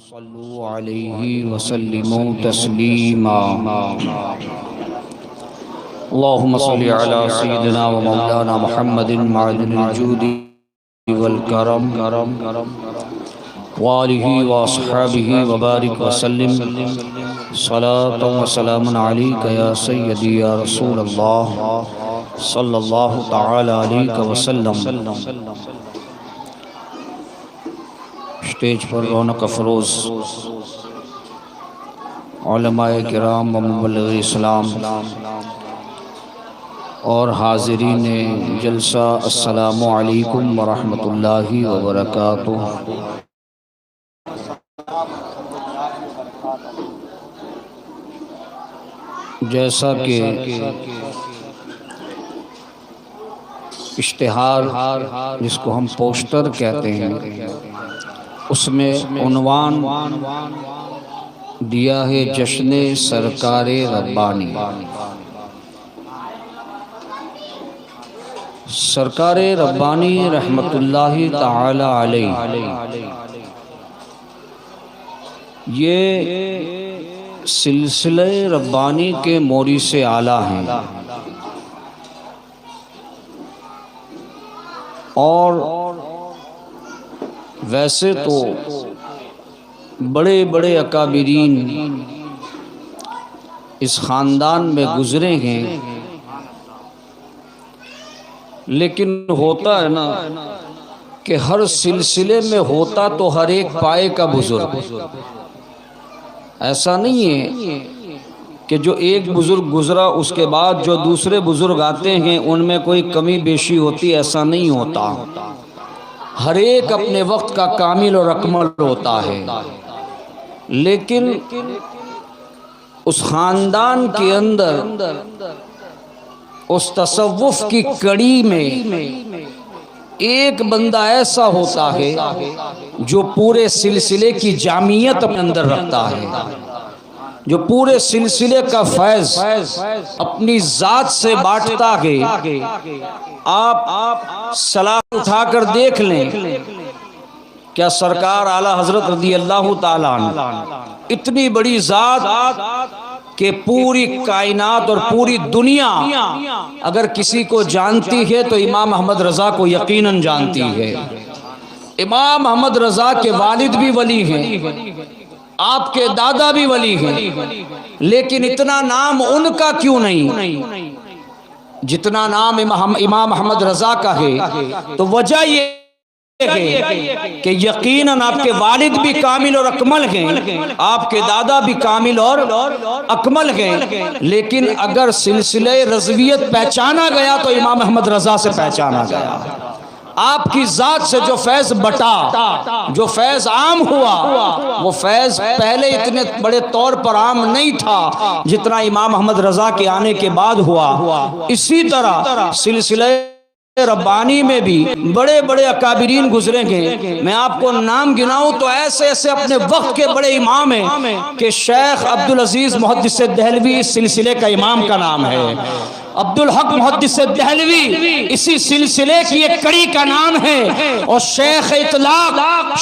صلوا علیہ وسلموا تسلیما اللہم صلی علی سیدنا و مولانا محمد معدن الجود والکرم وآلہ واصحابہ وبارک وسلم صلاة و سلام علیک یا سیدی یا رسول اللہ صلی اللہ تعالی علیہ وسلم۔ اسٹیج پر رونق افروز علماء کرام و مبلغ اسلام اور حاضرین جلسہ، السلام علیکم ورحمۃ اللہ وبرکاتہ۔ جیسا کہ اشتہار جس کو ہم پوسٹر کہتے ہیں، اس میں عنوان دیا ہے جشن سرکار ربانی۔ سرکار ربانی رحمت اللہ تعالی علیہ یہ سلسلہ ربانی کے مورث اعلیٰ ہیں، اور ویسے تو بڑے بڑے اکابرین اس خاندان میں گزرے ہیں، لیکن ہوتا ہے نا کہ ہر سلسلے میں ہوتا تو ہر ایک پائے کا بزرگ، ایسا نہیں ہے کہ جو ایک بزرگ گزرا اس کے بعد جو دوسرے بزرگ آتے ہیں ان میں کوئی کمی بیشی ہوتی، ایسا نہیں ہوتا۔ ہر ایک اپنے وقت کا کامل اور اکمل ہوتا ہے، لیکن اس خاندان کے اندر اس تصوف کی کڑی میں ایک بندہ ایسا ہوتا ہے جو پورے سلسلے کی جامعیت اپنے اندر رکھتا ہے، جو پورے سلسلے کا فیض اپنی ذات سے بانٹتا ہے۔ آپ سلام اٹھا کر دیکھ لیں، کیا سرکار اعلیٰ حضرت رضی اللہ تعالیٰ عنہ اتنی بڑی ذات کہ پوری کائنات اور پوری دنیا اگر کسی کو جانتی ہے تو امام احمد رضا کو یقیناً جانتی ہے۔ امام احمد رضا کے والد بھی ولی ہیں، آپ کے دادا بھی ولی ہیں، لیکن اتنا نام ان کا کیوں نہیں جتنا نام امام احمد رضا کا ہے؟ تو وجہ یہ ہے کہ یقیناً آپ کے والد بھی کامل اور اکمل ہیں، آپ کے دادا بھی کامل اور اکمل ہیں، لیکن اگر سلسلہ رضویت پہچانا گیا تو امام احمد رضا سے پہچانا گیا۔ آپ کی ذات سے جو فیض بٹا، جو فیض عام ہوا، وہ فیض پہلے اتنے بڑے طور پر عام نہیں تھا جتنا امام احمد رضا کے آنے کے بعد ہوا۔ اسی طرح سلسلہ ربانی میں بھی بڑے بڑے اکابرین گزرے گے، میں آپ کو نام گناؤں تو ایسے ایسے اپنے وقت کے بڑے امام ہیں کہ شیخ عبدالعزیز محدث دہلوی اس سلسلے کا امام کا نام ہے، عبدالحق محدث دہلوی اسی سلسلے کی ایک کڑی کا نام ہے، اور شیخ اطلاق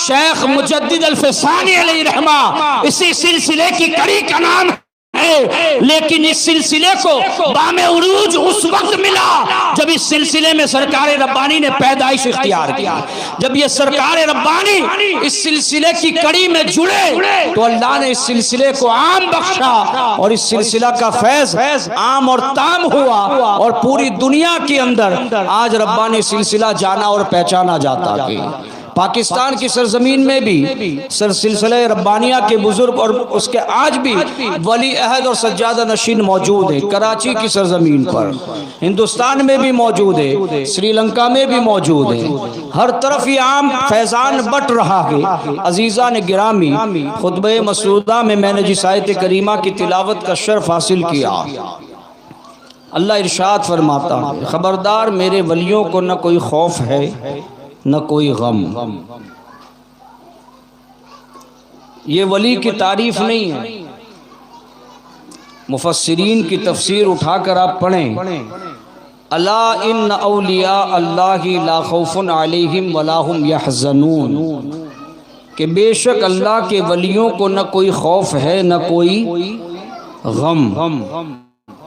شیخ مجدد الفسانی علیہ رحمہ اسی سلسلے کی کڑی کا نام ہے۔ لیکن اس سلسلے کو بام عروج اس وقت ملا جب اس سلسلے میں سرکار ربانی نے پیدائش اختیار کی۔ جب یہ سرکار ربانی اس سلسلے کی کڑی میں جڑے تو اللہ نے اس سلسلے کو عام بخشا، اور اس سلسلہ کا فیض عام اور تام ہوا، اور پوری دنیا کے اندر آج ربانی سلسلہ جانا اور پہچانا جاتا ہے۔ پاکستان کی سرزمین میں بھی سلسلہ ربانیہ کے بزرگ اور اس کے آج بھی ولی عہد اور سجادہ نشین موجود ہیں، کراچی کی سرزمین پر، ہندوستان میں بھی موجود ہے، سری لنکا میں بھی موجود ہے، ہر طرف یہ عام فیضان بٹ رہا ہے۔ عزیزان گرامی، خطبہ مسعودہ میں نے جس آیت کریمہ کی تلاوت کا شرف حاصل کیا، اللہ ارشاد فرماتا ہے، خبردار میرے ولیوں کو نہ کوئی خوف ہے نہ کوئی غم۔ یہ ولی کی تعریف نہیں ہے، مفسرین کی تفسیر اٹھا کر آپ پڑھیں، الا ان اولیاء اللہ لا خوف علیہم ولا هم یحزنون، کہ بے شک اللہ کے ولیوں کو نہ کوئی خوف ہے نہ کوئی غم.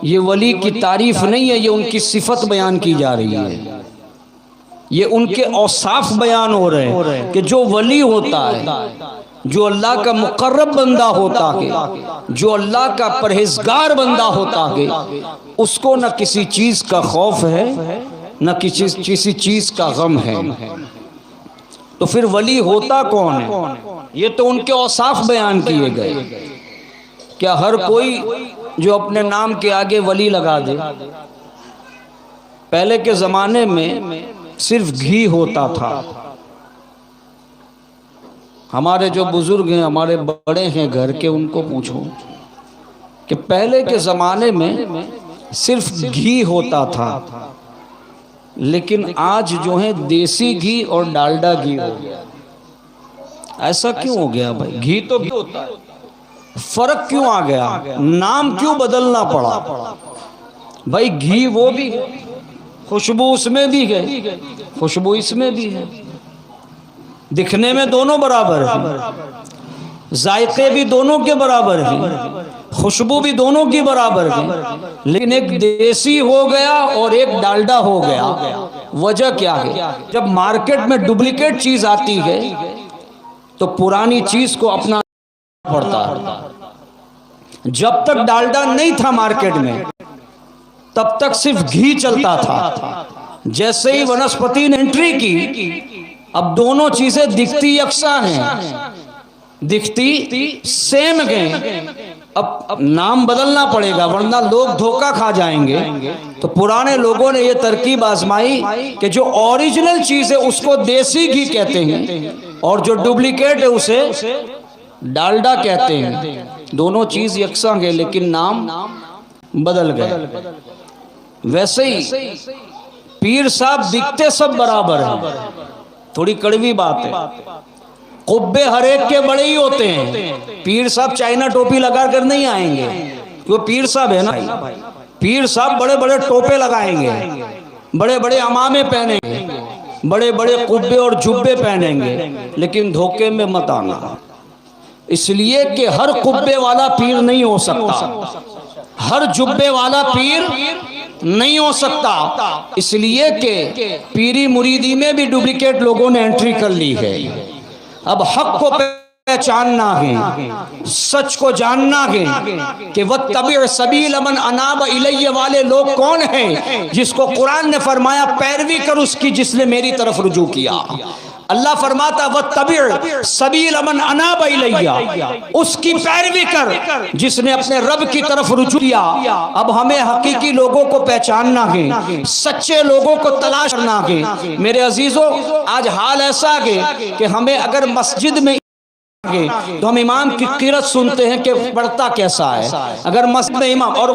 یہ ولی کی تعریف نہیں ہے، یہ ان کی صفت بیان کی جا رہی ہے، یہ ان کے اوصاف بیان ہو رہے ہیں کہ جو ولی ہوتا ہے، جو اللہ کا مقرب بندہ ہوتا ہے، جو اللہ کا پرہیزگار بندہ ہوتا ہے، اس کو نہ کسی چیز کا خوف ہے نہ کسی چیز کا غم ہے. تو پھر ولی ہوتا کون ہے؟ یہ تو ان کے اوصاف بیان کیے گئے. کیا ہر کوئی جو اپنے نام کے آگے ولی لگا دے؟ پہلے کے زمانے میں صرف گھی ہوتا تھا. ہمارے جو بزرگ ہیں، ہمارے بڑے ہیں گھر کے، ان کو پوچھو کہ پہلے کے زمانے میں صرف گھی ہوتا تھا، لیکن آج جو ہے دیسی گھی اور ڈالڈا گھی ہو گیا. ایسا کیوں ہو گیا بھائی؟ گھی تو گھی ہوتا ہے، فرق کیوں آ گیا؟ نام کیوں بدلنا پڑا؟ بھائی گھی وہ بھی ہے، خوشبو اس میں بھی ہے، خوشبو اس میں بھی ہے، دکھنے میں دونوں برابر ہیں، ذائقے بھی دونوں کے برابر ہیں، خوشبو بھی دونوں کی برابر ہے، لیکن ایک دیسی ہو گیا اور ایک ڈالڈا ہو گیا. وجہ کیا ہے؟ جب مارکیٹ میں ڈپلیکیٹ چیز آتی ہے تو پرانی چیز کو اپنا پڑتا ہے. جب تک ڈالڈا نہیں تھا مارکیٹ میں تب تک صرف گھی چلتا تھا. جیسے ہی ونسپتی نے انٹری کی، اب دونوں چیزیں دکھتی یکساں ہیں، دکھتی سیم ہیں. اب نام بدلنا پڑے گا ورنہ لوگ دھوکہ کھا جائیں گے. تو پرانے لوگوں نے یہ ترکیب آزمائی کہ جو اوریجنل چیز ہے اس کو دیسی گھی کہتے ہیں اور جو ڈپلیکیٹ ہے اسے ڈالڈا کہتے ہیں. دونوں چیز یکساں ہیں لیکن نام بدل گئے. ویسے ہی پیر صاحب دکھتے سب برابر ہیں. تھوڑی کڑوی بات ہے، قبے ہر ایک کے بڑے ہی ہوتے ہیں. پیر صاحب چائنا ٹوپی لگا کر نہیں آئیں گے، وہ پیر صاحب ہے نا. پیر صاحب بڑے بڑے ٹوپے لگائیں گے، بڑے بڑے عمامے پہنیں گے، بڑے بڑے قبے اور جبے پہنیں گے، لیکن دھوکے میں مت آنا. اس لیے کہ ہر قبے والا پیر نہیں ہو سکتا، ہر جبے والا پیر نہیں ہو سکتا. اس لیے کہ پیری مریدی میں بھی ڈپلیکیٹ لوگوں نے انٹری کر لی ہے. اب حق کو پہچاننا ہے، سچ کو جاننا ہے کہ وَاتَّبِعْ سَبِيلَ مَنْ أَنَابَ إِلَيَّ والے لوگ کون ہیں؟ جس کو قرآن نے فرمایا پیروی کر اس کی جس نے میری طرف رجوع کیا. اللہ فرماتا وَاتَّبِعْ سَبِيلَ مَنْ أَنَابَ إِلَيَّ، اس کی پیروی کر جس نے اپنے رب کی طرف رجوع کیا. اب ہمیں حقیقی لوگوں کو پہچاننا ہے، سچے لوگوں کو تلاش کرنا ہے. میرے عزیزو، آج حال ایسا ہے کہ ہمیں اگر مسجد میں تو ہم امام کی قرات سنتے ہیں کہ پڑھتا کیسا ہے. اگر مسجد میں امام، اور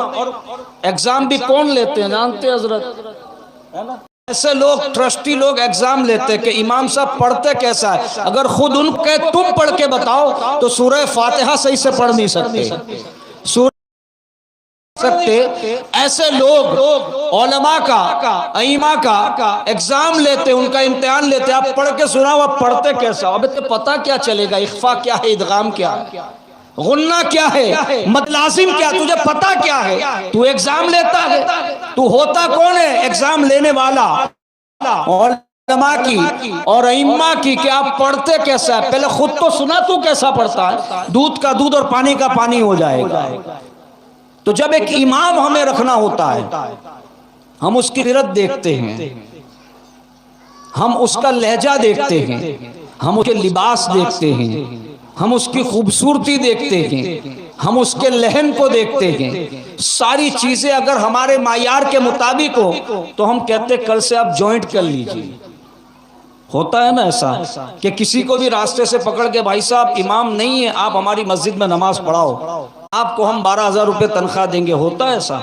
ایگزام بھی کون لیتے ہیں جانتے ہیں حضرت؟ ایسے لوگ ٹرسٹی لوگ ایگزام لیتے کہ امام صاحب پڑھتے کیسا ہے. اگر خود ان کو تم پڑھ کے بتاؤ تو سورہ فاتحہ صحیح سے پڑھ نہیں سکتے، ایسے لوگ علماء کا ائمہ کا ایگزام لیتے، ان کا امتحان لیتے. آپ پڑھ کے سناؤ آپ پڑھتے کیسا؟ اب تو پتہ کیا چلے گا اخفا کیا ہے، ادغام کیا ہے، غنہ کیا ہے، مد لازم کیا، تجھے پتہ کیا ہے؟ تو ایگزام لیتا ہے، تو ہوتا کون ہے ایگزام لینے والا؟ علماء کی اور ائمہ کی کہ آپ پڑھتے کیسا ہے. پہلے خود تو سنا تو کیسا پڑھتا ہے. دودھ کا دودھ اور پانی کا پانی ہو جائے گا. تو جب ایک امام ہمیں رکھنا ہوتا ہے، ہم اس کی قرات دیکھتے ہیں، ہم اس کا لہجہ دیکھتے ہیں، ہم اس کے لباس دیکھتے ہیں، ہم اس کی خوبصورتی دیکھتے ہیں، ہم اس کے لہن کو دیکھتے ہیں. ساری چیزیں اگر ہمارے معیار کے مطابق ہو تو ہم کہتے کل سے آپ جوائنٹ کر لیجئے. ہوتا ہے نا ایسا کہ کسی کو بھی راستے سے پکڑ کے بھائی صاحب امام نہیں ہے، آپ ہماری مسجد میں نماز پڑھاؤ، آپ کو ہم 12,000 روپے تنخواہ دیں گے. ہوتا ہے ایسا؟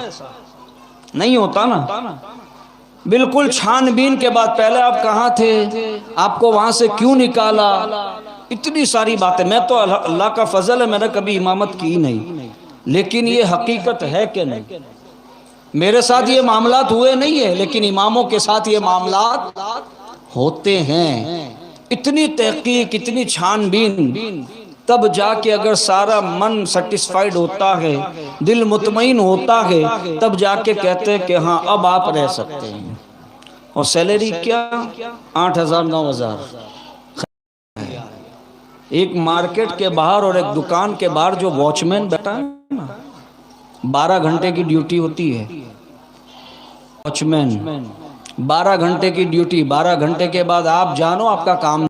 نہیں ہوتا نا. بالکل چھان بین کے بعد پہلے آپ کہاں تھے، آپ کو وہاں سے کیوں نکالا، اتنی ساری باتیں. میں تو اللہ کا فضل ہے میں نے کبھی امامت کی نہیں، لیکن یہ حقیقت ہے کہ نہیں. میرے ساتھ یہ معاملات ہوئے نہیں ہیں لیکن اماموں کے ساتھ یہ معاملات ہوتے ہیں. اتنی تحقیق، اتنی چھان بین، تب جا کے اگر سارا من سیٹسفائیڈ ہوتا ہے، دل مطمئن ہوتا ہے، تب جا کے کہتے ہیں کہ ہاں اب آپ رہ سکتے ہیں۔ اور سیلری کیا 8,000 9,000۔ ایک مارکیٹ کے باہر اور ایک دکان کے باہر جو واچ مین بیٹھا ہے نا، 12 گھنٹے کی ڈیوٹی ہوتی ہے۔ واچ مین 12 گھنٹے کی ڈیوٹی، 12 گھنٹے کے بعد آپ جانو آپ کا کام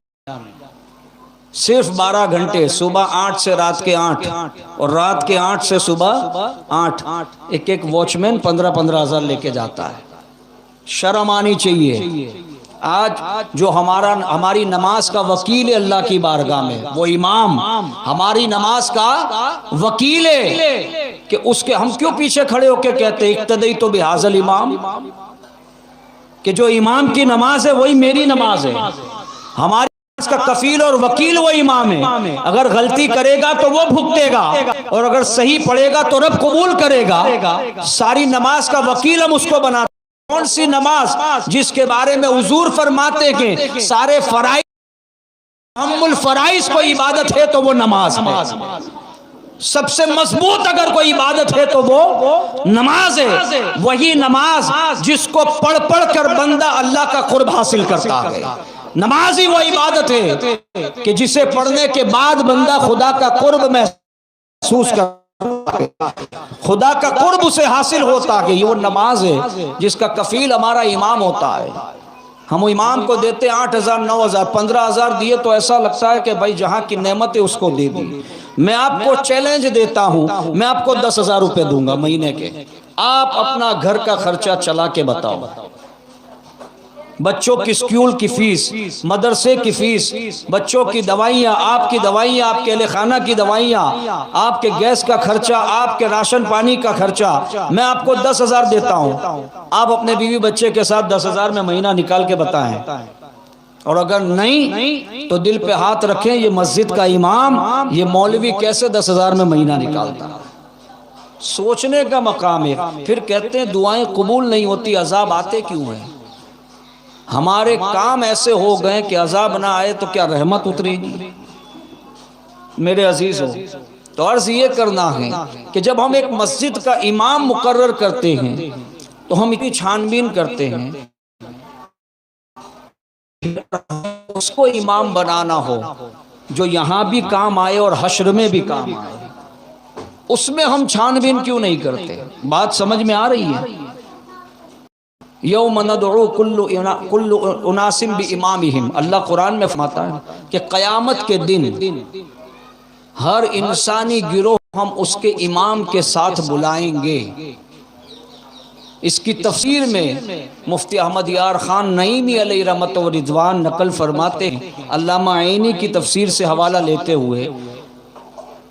صرف 12 گھنٹے، صبح 8 سے رات کے 8 اور رات کے 8 سے صبح 8۔ ایک واچ مین 15,000 لے کے جاتا ہے۔ شرم آنی چاہیے۔ آج جو ہماری نماز کا وکیل ہے اللہ کی بارگاہ میں، وہ امام ہماری نماز کا وکیل ہے، کہ اس کے ہم کیوں پیچھے کھڑے ہو کے کہتے ہیں اقتدیت بہذا الامام، کہ جو امام کی نماز ہے وہی میری نماز ہے۔ ہماری نماز کا کفیل اور وکیل وہ امام ہے۔ اگر غلطی کرے گا تو وہ بھگتے گا، اور اگر صحیح پڑھے گا تو رب قبول کرے گا۔ ساری نماز کا وکیل ہم اس کو بناتے ہیں۔ کون سی نماز جس کے بارے میں حضور فرماتے کہ سارے فرائض، اہم الفرائض کو عبادت ہے تو وہ نماز ہے۔ سب سے مضبوط اگر کوئی عبادت ہے تو وہ نماز ہے۔ وہی نماز جس کو پڑھ پڑھ کر بندہ اللہ کا قرب حاصل کرتا ہے۔ نماز ہی وہ عبادت ہے کہ جسے پڑھنے کے بعد بندہ خدا کا قرب محسوس کرتا ہے، خدا کا قرب اسے حاصل ہوتا ہے۔ یہ وہ نماز ہے جس کا کفیل ہمارا امام ہوتا ہے۔ ہم امام کو دیتے 8,000 9,000 15,000 دیے تو ایسا لگتا ہے کہ بھائی جہاں کی نعمت ہے اس کو دے دی۔ میں آپ کو چیلنج دیتا ہوں، میں آپ کو 10,000 روپے دوں گا مہینے کے، آپ اپنا گھر کا خرچہ چلا کے بتاؤ۔ بچوں کی اسکول کی فیس، مدرسے کی فیس، بچوں کی دوائیاں، آپ کی دوائیاں، آپ کے اہل خانہ کی دوائیاں، آپ کے گیس کا خرچہ، آپ کے راشن پانی کا خرچہ، میں آپ کو 10,000 دیتا ہوں۔ آپ اپنے بیوی بچے کے ساتھ 10,000 میں مہینہ نکال کے بتائیں، اور اگر نہیں تو دل پہ ہاتھ رکھیں، یہ مسجد کا امام، یہ مولوی کیسے 10,000 میں مہینہ نکالتا؟ سوچنے کا مقام ہے۔ پھر کہتے ہیں دعائیں قبول نہیں ہوتی، عذاب آتے کیوں ہیں؟ ہمارے کام ایسے ہو گئے کہ عذاب نہ آئے تو کیا رحمت اترے گی؟ میرے عزیز ہو، تو عرض یہ کرنا ہے کہ جب ہم ایک مسجد کا امام مقرر کرتے ہیں تو ہم اتنی چھان بین کرتے ہیں، اس کو امام بنانا ہو جو یہاں بھی کام آئے اور حشر میں بھی کام آئے، اس میں ہم چھان بین کیوں نہیں کرتے؟ بات سمجھ میں آ رہی ہے؟ یوم ندعو کل اناس بامامہم، اللہ قرآن میں فرماتا ہے کہ قیامت کے دن ہر انسانی گروہ ہم اس کے امام کے ساتھ بلائیں گے۔ اس کی تفسیر میں مفتی احمد یار خان نعیمی علیہ رحمت و رضوان نقل فرماتے ہیں، علامہ عینی کی تفسیر سے حوالہ لیتے ہوئے،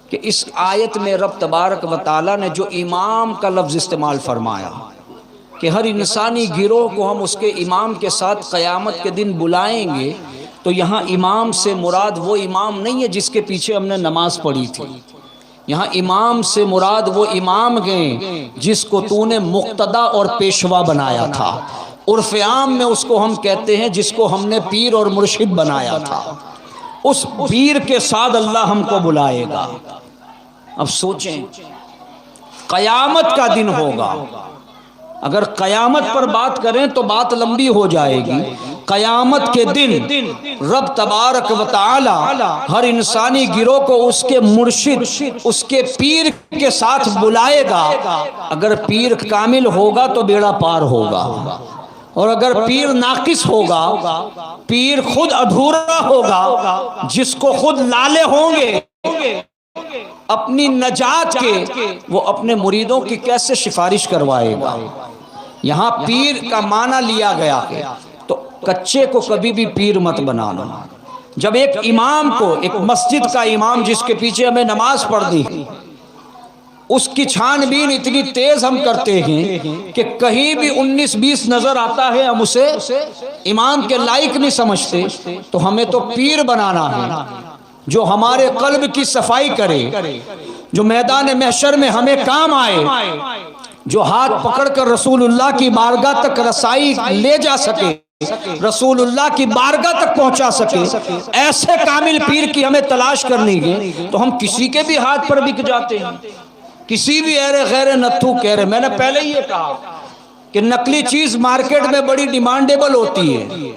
کہ اس آیت میں رب تبارک و تعالی نے جو امام کا لفظ استعمال فرمایا کہ ہر انسانی گروہ کو ہم اس کے امام کے ساتھ قیامت کے دن بلائیں گے، تو یہاں امام سے مراد وہ امام نہیں ہے جس کے پیچھے ہم نے نماز پڑھی تھی۔ یہاں امام سے مراد وہ امام گئے جس کو تو نے مقتدا اور پیشوا بنایا تھا۔ عرف عام میں اس کو ہم کہتے ہیں جس کو ہم نے پیر اور مرشد بنایا تھا، اس پیر کے ساتھ اللہ ہم کو بلائے گا۔ اب سوچیں، قیامت کا دن ہوگا، اگر قیامت پر بات کریں تو بات لمبی ہو جائے گی۔ قیامت کے دن رب تبارک و تعالی ہر انسانی گروہ کو اس کے مرشد، اس کے پیر کے ساتھ بلائے گا۔ اگر پیر کامل ہوگا تو بیڑا پار ہوگا، اور اگر پیر ناقص ہوگا، پیر خود ادھورا ہوگا، جس کو خود لالے ہوں گے اپنی نجات کے، وہ اپنے مریدوں کی کیسے سفارش کروائے گا؟ یہاں پیر کا معنی لیا گیا ہے، تو کچے کو کبھی بھی پیر مت بنانا۔ جب ایک امام کو، ایک مسجد کا امام جس کے پیچھے ہمیں نماز پڑھنی، اس کی چھان بین اتنی تیز ہم کرتے ہیں کہ کہیں بھی 19-20 نظر آتا ہے ہم اسے امام کے لائق نہیں سمجھتے، تو ہمیں تو پیر بنانا ہے جو ہمارے قلب کی صفائی کرے، جو میدان محشر میں ہمیں کام آئے، جو ہاتھ پکڑ کر رسول اللہ کی بارگاہ تک رسائی لے جا سکے۔ رسول اللہ کی بارگاہ تک پہنچا سکے، ایسے کامل پیر کی ہمیں تلاش کرنی ہے تو ہم کسی کے بھی ہاتھ پر بک جاتے ہیں، کسی بھی ایرے غیر نتھو کہہ رہے۔ میں نے پہلے ہی یہ کہا کہ نقلی چیز مارکیٹ میں بڑی ڈیمانڈیبل ہوتی ہے،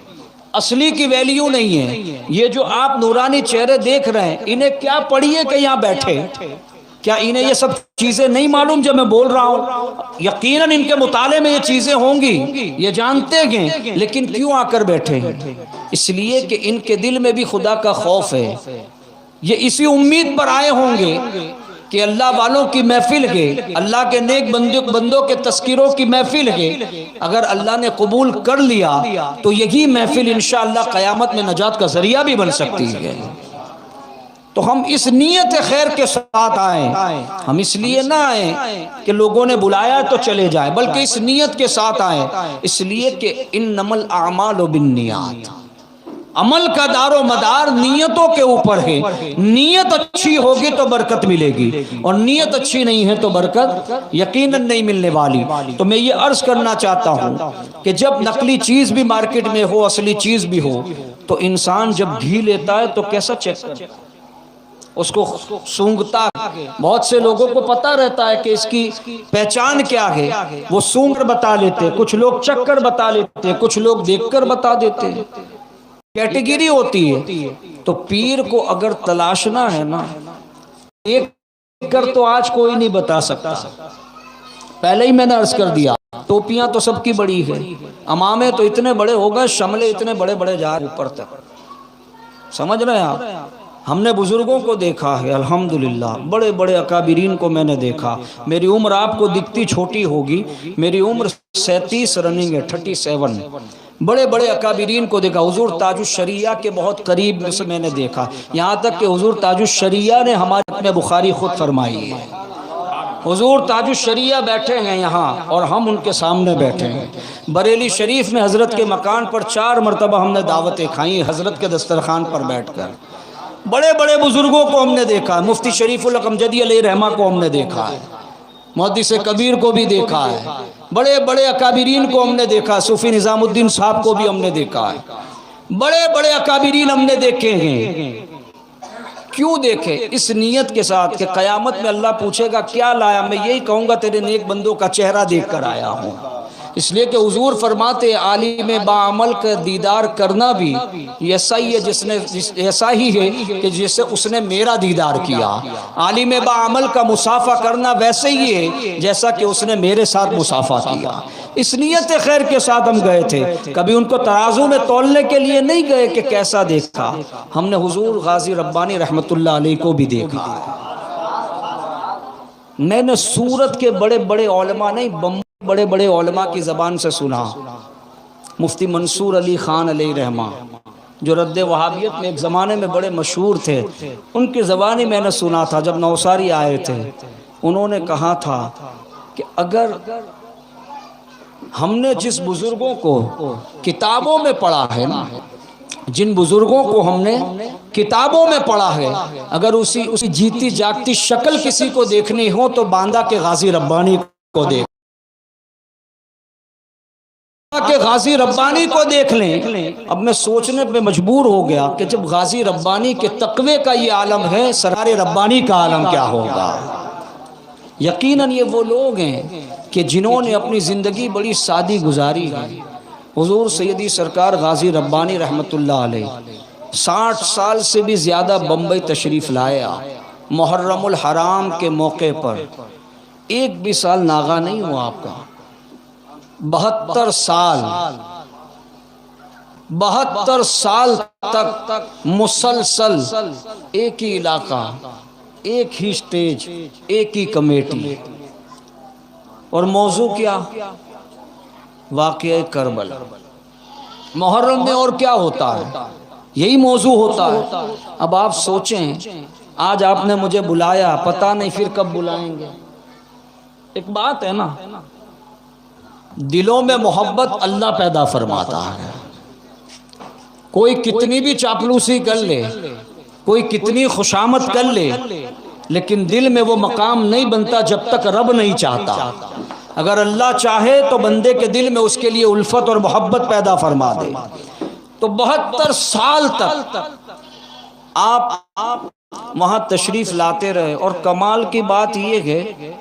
اصلی کی ویلیو نہیں ہے۔ یہ جو آپ نورانی چہرے دیکھ رہے ہیں، انہیں کیا پڑھی ہے کہ یہاں بیٹھے؟ کیا انہیں یہ سب چیزیں نہیں معلوم جو میں بول رہا ہوں؟ یقیناً ان کے مطالعے میں یہ چیزیں ہوں گی، یہ جانتے ہیں، لیکن کیوں آ کر بیٹھے ہیں؟ اس لیے کہ ان کے دل میں بھی خدا کا خوف ہے، یہ اسی امید پر آئے ہوں گے کہ اللہ والوں کی محفل ہے، اللہ کے نیک بندوں کے تذکروں کی محفل ہے، اگر اللہ نے قبول کر لیا تو یہی محفل انشاءاللہ قیامت میں نجات کا ذریعہ بھی بن سکتی ہے۔ تو ہم اس نیت خیر کے ساتھ آئیں، ہم اس لیے نہ آئیں کہ لوگوں نے بلایا تو چلے جائیں، بلکہ اس نیت کے ساتھ آئیں، اس لیے کہ انما الاعمال بالنیات، عمل کا دار و مدار نیتوں کے اوپر ہے۔ نیت اچھی ہوگی تو برکت ملے گی، اور نیت اچھی نہیں ہے تو برکت یقیناً نہیں ملنے والی۔ تو میں یہ عرض کرنا چاہتا ہوں کہ جب نقلی چیز بھی مارکیٹ میں ہو، اصلی چیز بھی ہو، تو انسان جب گھی لیتا ہے تو کیسا چیک کرتا ہے؟ اس کو سونگتا ہے۔ بہت سے لوگوں کو پتہ رہتا ہے کہ اس کی پہچان کیا ہے، وہ سونگ کر بتا لیتے، کچھ لوگ چک کر بتا لیتے، کچھ لوگ دیکھ کر بتا دیتے، کیٹیگری ہوتی ہے۔ تو پیر کو اگر تلاشنا ہے نا، ایک کر تو آج کوئی نہیں بتا سکتا۔ پہلے ہی میں نے عرض کر دیا، ٹوپیاں تو سب کی بڑی ہے، امامے تو اتنے بڑے ہو گئے، شملے اتنے بڑے بڑے جا رہے اوپر تک، سمجھ رہے ہیں آپ؟ ہم نے بزرگوں کو دیکھا ہے الحمدللہ، بڑے بڑے اکابرین کو میں نے دیکھا۔ میری عمر آپ کو دکھتی چھوٹی ہوگی، میری عمر 37 رننگ ہے، 37۔ بڑے بڑے اکابرین کو دیکھا، حضور تاج الشریعہ کے بہت قریب سے میں نے دیکھا، یہاں تک کہ حضور تاج الشریعہ نے ہمارے میں بخاری خود فرمائی ہے۔ حضور تاج الشریعہ بیٹھے ہیں یہاں اور ہم ان کے سامنے بیٹھے ہیں۔ بریلی شریف میں حضرت کے مکان پر 4 مرتبہ ہم نے دعوتیں کھائیں حضرت کے دسترخوان پر بیٹھ کر۔ بڑے بڑے بزرگوں کو ہم نے دیکھا، مفتی شریف الاقمجدی علیہ رحمہ کو ہم نے دیکھا ہے، محدث کبیر کو بھی دیکھا ہے، بڑے بڑے اکابرین کو ہم نے دیکھا، صوفی نظام الدین صاحب کو بھی ہم نے دیکھا ہے، بڑے بڑے اکابرین ہم نے دیکھے ہیں۔ کیوں دیکھے؟ اس نیت کے ساتھ کہ قیامت میں اللہ پوچھے گا کیا لایا، میں یہی کہوں گا تیرے نیک بندوں کا چہرہ دیکھ کر آیا ہوں۔ اس لیے کہ حضور فرماتے عالم باعمل کا دیدار کرنا بھی ایسا ہی ہے ایسا ہی ہے کہ جیسے اس نے میرا دیدار کیا۔ عالم باعمل کا مصافحہ کرنا ویسے ہی ہے جیسا کہ اس نے میرے ساتھ مصافحہ کیا۔ اس نیت خیر کے ساتھ ہم گئے تھے، کبھی ان کو ترازو میں تولنے کے لیے نہیں گئے کہ کیسا دیکھا۔ ہم نے حضور غازی ربانی رحمت اللہ علیہ کو بھی دیکھا۔ میں نے سورت کے بڑے بڑے علماء نہیں، بڑے بڑے علماء کی زبان سے سنا۔ مفتی منصور علی خان علیہ رحمہ جو رد وہابیت میں ایک زمانے میں بڑے مشہور تھے، ان کی زبانی میں نے سنا تھا جب نوساری آئے تھے، انہوں نے کہا تھا کہ اگر ہم نے جس بزرگوں کو کتابوں میں پڑھا ہے نا، جن بزرگوں کو ہم نے کتابوں میں پڑھا ہے، اگر اسی جیتی جاگتی شکل کسی کو دیکھنی ہو تو باندہ کے غازی ربانی کو دیکھ کہ غازی ربانی کو دیکھ لیں۔ اب میں سوچنے پہ مجبور ہو گیا کہ جب غازی ربانی کے تقوی کا یہ عالم ہے، سرکار ربانی کا عالم کیا ہوگا؟ یقیناً یہ وہ لوگ ہیں کہ جنہوں نے اپنی زندگی بڑی سادی گزاری ہے۔ حضور سیدی سرکار غازی ربانی رحمت اللہ علیہ 60 سال سے بھی زیادہ بمبئی تشریف لایا، محرم الحرام کے موقع پر ایک بھی سال ناغا نہیں ہوا آپ کا، 72 سال تک مسلسل ایک ہی علاقہ، ایک ہی سٹیج، ایک ہی کمیٹی، اور موضوع کیا؟ واقعہ کربلا۔ محرم میں اور کیا ہوتا ہے؟ یہی موضوع ہوتا ہے۔ اب آپ سوچیں، آج آپ نے مجھے بلایا، پتہ نہیں پھر کب بلائیں گے۔ ایک بات ہے نا، دلوں میں محبت اللہ پیدا فرماتا ہے۔ کوئی کتنی بھی چاپلوسی کر لے، کوئی کتنی خوشامد کر لے، لیکن دل میں وہ مقام نہیں بنتا جب تک رب نہیں چاہتا۔ اگر اللہ چاہے تو بندے کے دل میں اس کے لیے الفت اور محبت پیدا فرما دے۔ تو 72 سال تک آپ وہاں تشریف لاتے رہے، اور کمال کی بات یہ ہے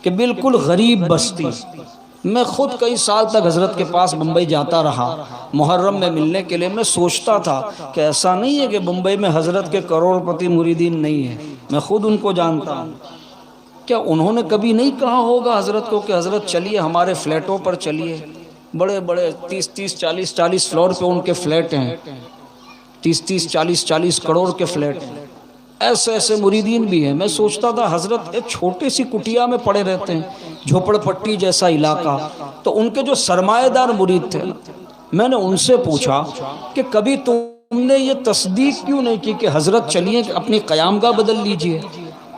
کہ بالکل غریب بستی۔ میں خود کئی سال تک حضرت کے پاس بمبئی جاتا رہا محرم میں ملنے کے لیے۔ میں سوچتا تھا کہ ایسا نہیں ہے کہ بمبئی میں حضرت کے کروڑ پتی مریدین نہیں ہیں، میں خود ان کو جانتا ہوں۔ کیا انہوں نے کبھی نہیں کہا ہوگا حضرت کو کہ حضرت چلیے ہمارے فلیٹوں پر چلیے؟ بڑے بڑے 30 40 فلور پہ ان کے فلیٹ ہیں، 30 40 کروڑ کے فلیٹ ہیں۔ ایسے ایسے مریدین بھی ہیں۔ میں سوچتا تھا حضرت ایک چھوٹی سی کٹیا میں پڑے رہتے ہیں، جھوپڑ پٹی جیسا علاقہ۔ تو ان کے جو سرمایہ دار مرید تھے، میں نے ان سے پوچھا کہ کبھی تم نے یہ تصدیق کیوں نہیں کی کہ حضرت چلیے کہ اپنی قیامگاہ بدل لیجئے؟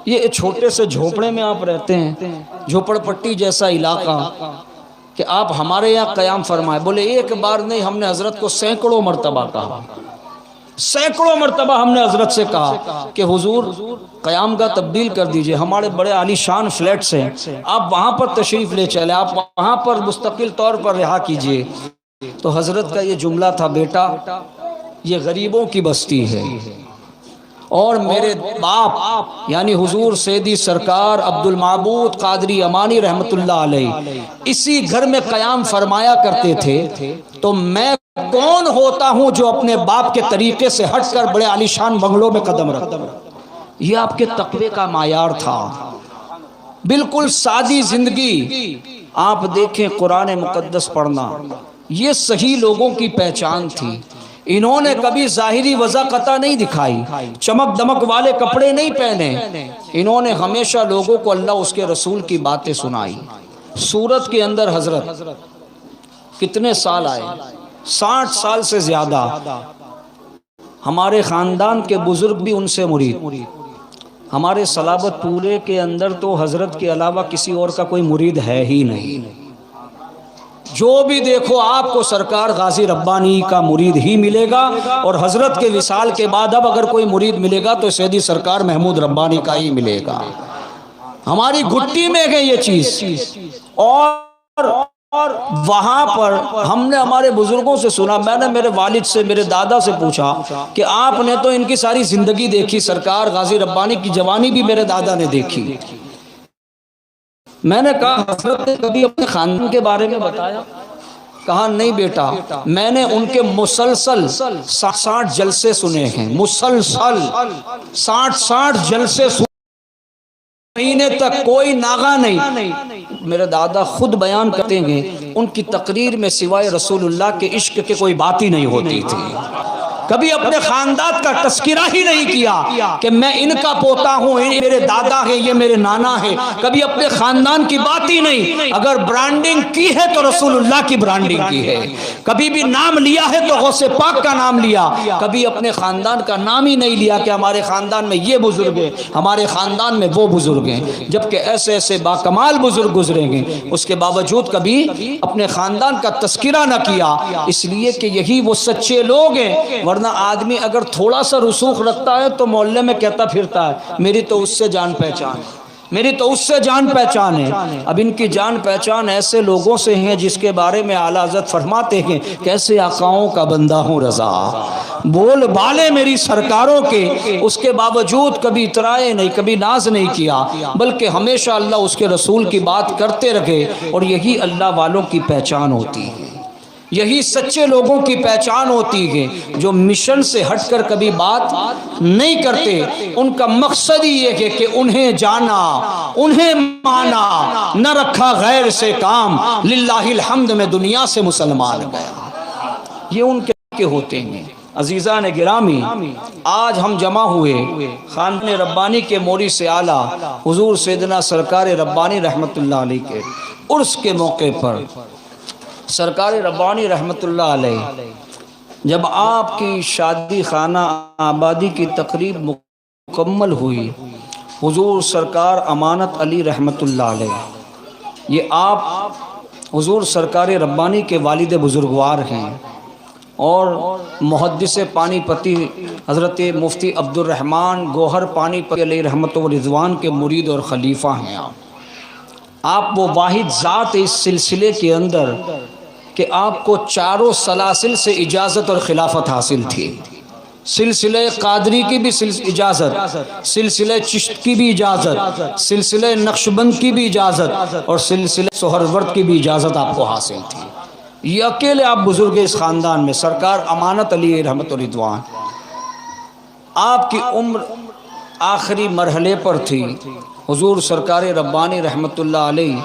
یہ چھوٹے سے جھوپڑے میں آپ رہتے ہیں، جھوپڑ پٹی جیسا علاقہ، کہ آپ ہمارے یہاں قیام فرمائے۔ بولے ایک بار نہیں، ہم نے حضرت کو سینکڑوں مرتبہ کہا، سینکڑوں مرتبہ ہم نے حضرت سے کہا کہ حضور قیامگاہ تبدیل کر دیجئے، ہمارے بڑے عالی شان فلیٹس ہیں، آپ وہاں پر تشریف لے چلے، آپ وہاں پر مستقل طور پر رہا کیجئے۔ تو حضرت کا یہ جملہ تھا، بیٹا یہ غریبوں کی بستی ہے، اور میرے باپ یعنی حضور سیدی سرکار عبد المعبود قادری امانی رحمت اللہ علیہ اسی گھر میں قیام فرمایا کرتے تھے، تو میں کون ہوتا ہوں جو اپنے باپ کے طریقے سے ہٹ کر بڑے عالیشان بنگلوں میں قدم رکھتا؟ یہ آپ کے تقوی کا معیار تھا، بالکل سادی زندگی۔ آپ دیکھیں قرآن مقدس پڑھنا، یہ صحیح لوگوں کی پہچان تھی۔ انہوں نے کبھی ظاہری وضاقتہ نہیں دکھائی، چمک دمک والے کپڑے نہیں پہنے، انہوں نے ہمیشہ لوگوں کو اللہ اس کے رسول کی باتیں سنائی۔ سورت کے اندر حضرت کتنے سال آئے؟ 60 سال سے زیادہ۔ ہمارے خاندان کے بزرگ بھی ان سے مرید۔ ہمارے صلابت پورے کے اندر تو حضرت کے علاوہ کسی اور کا کوئی مرید ہے ہی نہیں۔ جو بھی دیکھو آپ کو سرکار غازی ربانی کا مرید ہی ملے گا، اور حضرت کے وصال کے بعد اب اگر کوئی مرید ملے گا تو سیدی سرکار محمود ربانی کا ہی ملے گا۔ ہماری گھٹی میں ہے یہ چیز۔ اور وہاں پر ہم نے ہمارے بزرگوں سے سنا، میں نے میرے والد سے میرے دادا سے پوچھا کہ آپ نے تو ان کی ساری زندگی دیکھی، سرکار غازی ربانی کی جوانی بھی میرے دادا نے دیکھی۔ میں نے کہا حضرت نے کبھی اپنے خاندان کے بارے میں بتایا؟ کہا نہیں بیٹا، میں نے ان کے مسلسل 60 جلسے سنے ہیں، مسلسل 60 جلسے سنے، مہینے تک کوئی ناغہ نہیں۔ میرے دادا خود بیان کرتے ہیں ان کی تقریر میں سوائے رسول اللہ کے عشق کے کوئی بات ہی نہیں ہوتی تھی۔ کبھی اپنے خاندان کا تذکرہ ہی نہیں کیا کہ میں ان کا پوتا ہوں، یہ میرے دادا ہے، یہ میرے نانا ہے، کبھی اپنے خاندان کی بات ہی نہیں۔ اگر برانڈنگ کی ہے تو رسول اللہ کی برانڈنگ کی ہے، کبھی بھی نام لیا ہے تو غوث پاک کا نام لیا، کبھی اپنے خاندان کا نام ہی نہیں لیا کہ ہمارے خاندان میں یہ بزرگ ہیں، ہمارے خاندان میں وہ بزرگ ہیں، جبکہ ایسے ایسے باکمال بزرگ گزرے ہیں، اس کے باوجود کبھی اپنے خاندان کا تذکرہ نہ کیا، اس لیے کہ یہی وہ سچے لوگ ہیں۔ ورنہ آدمی اگر تھوڑا سا رسوخ رکھتا ہے تو محلے میں کہتا پھرتا ہے میری تو اس سے جان پہچان، میری تو اس سے جان پہچان ہے۔ اب ان کی جان پہچان ایسے لوگوں سے ہیں جس کے بارے میں اعلیٰ حضرت فرماتے ہیں کیسے آقاؤں کا بندہ ہوں رضا، بول بالے میری سرکاروں کے، اس کے باوجود کبھی اترائے نہیں، کبھی ناز نہیں کیا، بلکہ ہمیشہ اللہ اس کے رسول کی بات کرتے رہے، اور یہی اللہ والوں کی پہچان ہوتی ہے، یہی سچے لوگوں کی پہچان ہوتی ہے، جو مشن سے ہٹ کر کبھی بات نہیں کرتے۔ ان کا مقصد ہی یہ ہے کہ انہیں جانا، انہیں مانا، نہ رکھا غیر سے کام، للہ الحمد میں دنیا سے مسلمان گیا، یہ ان کے ہوتے ہیں۔ عزیزان گرامی، آج ہم جمع ہوئے خاندان ربانی کے موری سے اعلیٰ حضور سیدنا سرکار ربانی رحمت اللہ علیہ کے عرس کے موقع پر سرکار ربانی رحمت اللہ علیہ جب آپ کی شادی خانہ آبادی کی تقریب مکمل ہوئی، حضور سرکار امانت علی رحمت اللہ علیہ، یہ آپ حضور سرکار ربانی کے والد بزرگوار ہیں، اور محدث پانی پتی حضرت مفتی عبد الرحمن گوہر پانی پتی علیہ رحمت و رضوان کے مرید اور خلیفہ ہیں آپ۔ آپ وہ واحد ذات اس سلسلے کے اندر کہ آپ کو چاروں سلاسل سے اجازت اور خلافت حاصل تھی۔ سلسلہ قادری کی بھی اجازت، سلسلہ چشت کی بھی اجازت، سلسلہ نقشبند کی بھی اجازت اور سلسلہ سہرورد کی بھی اجازت آپ کو حاصل تھی۔ یہ اکیلے آپ بزرگ اس خاندان میں سرکار امانت علی رحمت و رضوان، آپ کی عمر آخری مرحلے پر تھی۔ حضور سرکار ربانی رحمت اللہ علیہ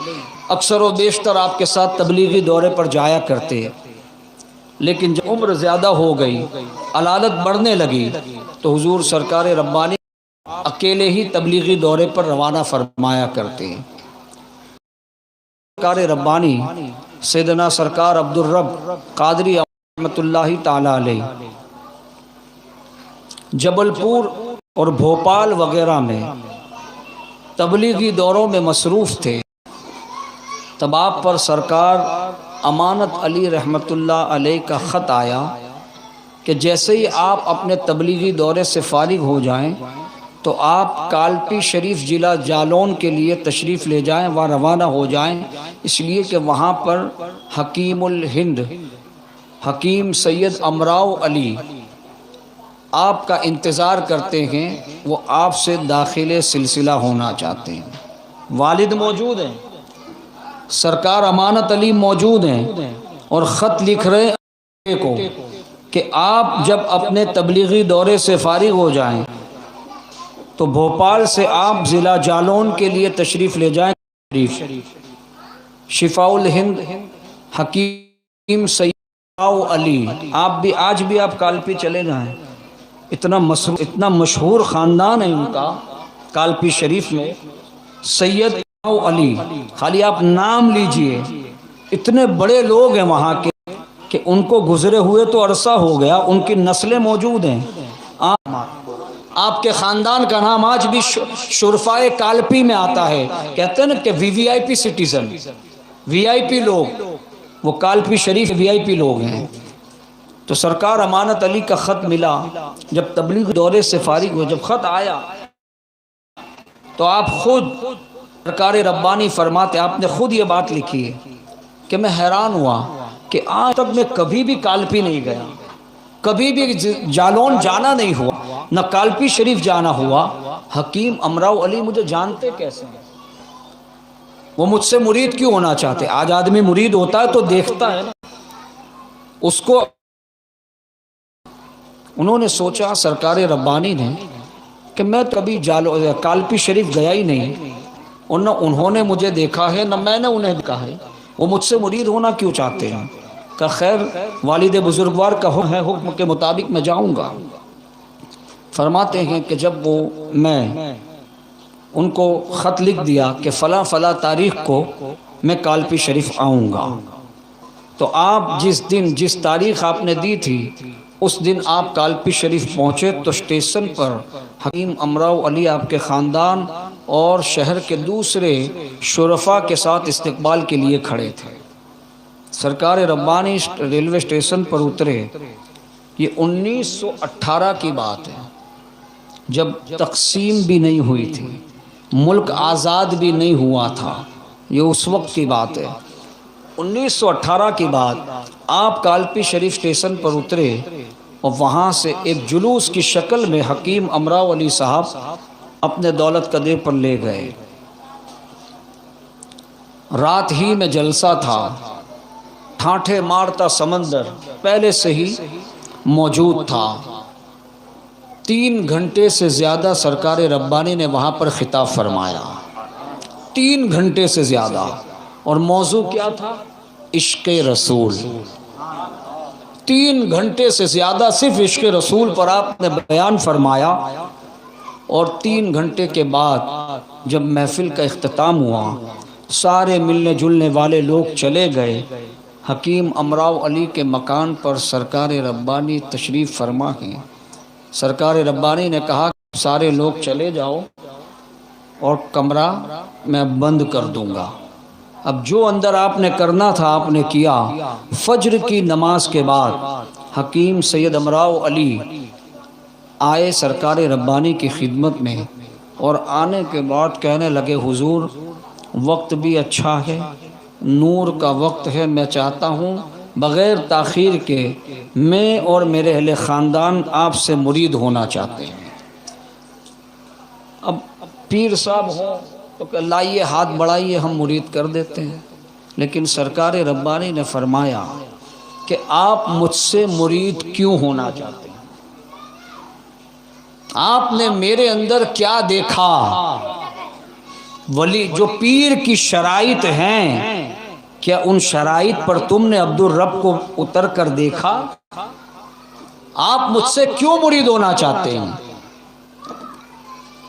اکثر و بیشتر آپ کے ساتھ تبلیغی دورے پر جایا کرتے، لیکن جب عمر زیادہ ہو گئی، علالت بڑھنے لگی، تو حضور سرکار ربانی اکیلے ہی تبلیغی دورے پر روانہ فرمایا کرتے۔ سرکار ربانی سیدنا سرکار عبدالرب قادری رحمت اللہ تعالی علیہ جبل پور اور بھوپال وغیرہ میں تبلیغی دوروں میں مصروف تھے۔ تب آپ پر سرکار امانت علی رحمت اللہ علیہ کا خط آیا کہ جیسے ہی آپ اپنے تبلیغی دورے سے فارغ ہو جائیں تو آپ کالپی شریف ضلع جالون کے لیے تشریف لے جائیں، وہاں روانہ ہو جائیں، اس لیے کہ وہاں پر حکیم الہند حکیم سید امراؤ علی آپ کا انتظار کرتے ہیں، وہ آپ سے داخل سلسلہ ہونا چاہتے ہیں۔ والد موجود ہیں، سرکار امانت علی موجود ہیں اور خط لکھ رہے ہیں کو کہ آپ جب اپنے تبلیغی دورے سے فارغ ہو جائیں تو بھوپال سے آپ ضلع جالون کے لیے تشریف لے جائیں۔ شفاء الہند حکیم سید علی، آپ بھی آج بھی آپ کالپی چلے جائیں، اتنا مشہور خاندان ہے ان کا کالپی شریف میں۔ سید علی، خالی آپ نام لیجئے، اتنے بڑے لوگ ہیں وہاں کے کہ ان کو گزرے ہوئے تو عرصہ ہو گیا، ان کی نسلیں موجود ہیں۔ آپ کے خاندان کا نام آج بھی شرفائے کالپی میں آتا ہے، کہتے ہیں نا کہ وی آئی پی سٹیزن، وی آئی پی لوگ، وہ کالپی شریف وی آئی پی لوگ ہیں۔ تو سرکار امانت علی کا خط ملا، جب تبلیغ دورے سے فارغ ہو، جب خط آیا تو آپ خود سرکار ربانی فرماتے، آپ نے خود یہ بات لکھی ہے کہ میں حیران ہوا کہ آج تک میں کبھی بھی کالپی نہیں گیا، کبھی بھی جالون جانا نہیں ہوا، نہ کالپی شریف جانا ہوا، حکیم امراؤ علی مجھے جانتے کیسے ہیں؟ وہ مجھ سے مرید کیوں ہونا چاہتے؟ آج آدمی مرید ہوتا ہے تو دیکھتا ہے نا اس کو۔ انہوں نے سوچا سرکار ربانی نے کہ میں کبھی کالپی شریف گیا ہی نہیں، اور نہ انہوں نے مجھے دیکھا ہے نہ میں نے انہیں دیکھا ہے، وہ مجھ سے مرید ہونا کیوں چاہتے ہیں؟ کہ خیر والد بزرگوار کا حکم ہے، حکم کے مطابق میں جاؤں گا۔ فرماتے ہیں کہ جب میں ان کو خط لکھ دیا کہ فلاں فلاں تاریخ کو میں کالپی شریف آؤں گا، تو آپ جس تاریخ آپ نے دی تھی اس دن آپ کالپی شریف پہنچے تو اسٹیشن پر حکیم امراؤ علی آپ کے خاندان اور شہر کے دوسرے شرفاء کے ساتھ استقبال کے لیے کھڑے تھے۔ سرکار ربانی ریلوے اسٹیشن پر اترے، یہ 1918 کی بات ہے، جب تقسیم بھی نہیں ہوئی تھی، ملک آزاد بھی نہیں ہوا تھا، یہ اس وقت کی بات ہے۔ 1918 کی بات، آپ کالپی شریف اسٹیشن پر اترے اور وہاں سے ایک جلوس کی شکل میں حکیم امراؤ علی صاحب اپنے دولت قدرے پر لے گئے۔ رات ہی میں جلسہ تھا، ٹھانٹھے مارتا سمندر پہلے سے ہی موجود تھا۔ 3 گھنٹے سے زیادہ سرکار ربانی نے وہاں پر خطاب فرمایا، 3 گھنٹے سے زیادہ، اور موضوع کیا تھا؟ عشق رسول۔ 3 گھنٹے سے زیادہ صرف عشق رسول پر آپ نے بیان فرمایا، اور 3 گھنٹے کے بعد جب محفل کا اختتام ہوا، سارے ملنے جلنے والے لوگ چلے گئے، حکیم امراؤ علی کے مکان پر سرکار ربانی تشریف فرما ہیں۔ سرکار ربانی نے کہا کہ سارے لوگ چلے جاؤ اور کمرہ میں بند کر دوں گا۔ اب جو اندر آپ نے کرنا تھا آپ نے کیا۔ فجر کی نماز کے بعد حکیم سید امراؤ علی آئے سرکار ربانی کی خدمت میں، اور آنے کے بعد کہنے لگے، حضور وقت بھی اچھا ہے، نور کا وقت ہے۔ میں چاہتا ہوں بغیر تاخیر کے میں اور میرے اہل خاندان آپ سے مرید ہونا چاہتے ہیں۔ اب پیر صاحب ہوں تو کہ لائیے ہاتھ بڑھائیے، ہم مرید کر دیتے ہیں، لیکن سرکار ربانی نے فرمایا کہ آپ مجھ سے مرید کیوں ہونا چاہتے ہیں؟ آپ نے میرے اندر کیا دیکھا؟ ولی جو پیر کی شرائط ہیں، کیا ان شرائط پر تم نے عبدالرب کو اتر کر دیکھا؟ آپ مجھ سے کیوں مرید ہونا چاہتے ہیں؟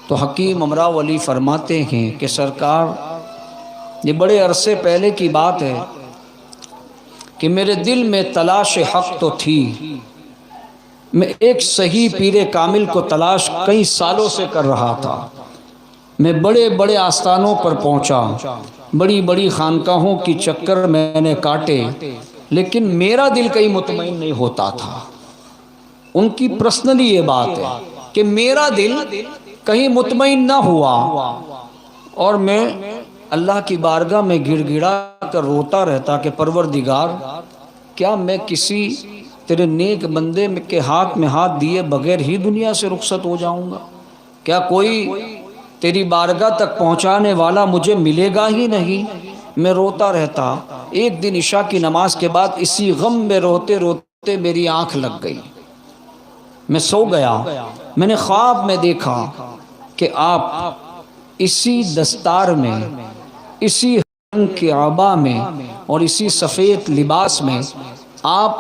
تو حکیم امراؤ علی فرماتے ہیں کہ سرکار، یہ بڑے عرصے پہلے کی بات ہے کہ میرے دل میں تلاش حق تو تھی، میں ایک صحیح پیر کامل کو تلاش کئی سالوں سے کر رہا تھا۔ میں بڑے بڑے آستانوں پر پہنچا، بڑی بڑی خانقاہوں کی چکر میں نے کاٹے، لیکن میرا دل کہیں مطمئن نہیں ہوتا تھا۔ ان کی پرسنلی یہ بات ہے کہ میرا دل کہیں مطمئن نہ ہوا، اور میں اللہ کی بارگاہ میں گڑ گڑا کر روتا رہتا کہ پروردگار، کیا میں کسی تیرے نیک بندے کے ہاتھ میں ہاتھ دیے بغیر ہی دنیا سے رخصت ہو جاؤں گا؟ کیا کوئی تیری بارگاہ تک پہنچانے والا مجھے ملے گا ہی نہیں؟ میں روتا رہتا۔ ایک دن عشاء کی نماز کے بعد اسی غم میں روتے روتے میری آنکھ لگ گئی، میں سو گیا۔ میں نے خواب میں دیکھا کہ آپ اسی دستار میں، اسی رنگ کے عبا میں اور اسی سفید لباس میں آپ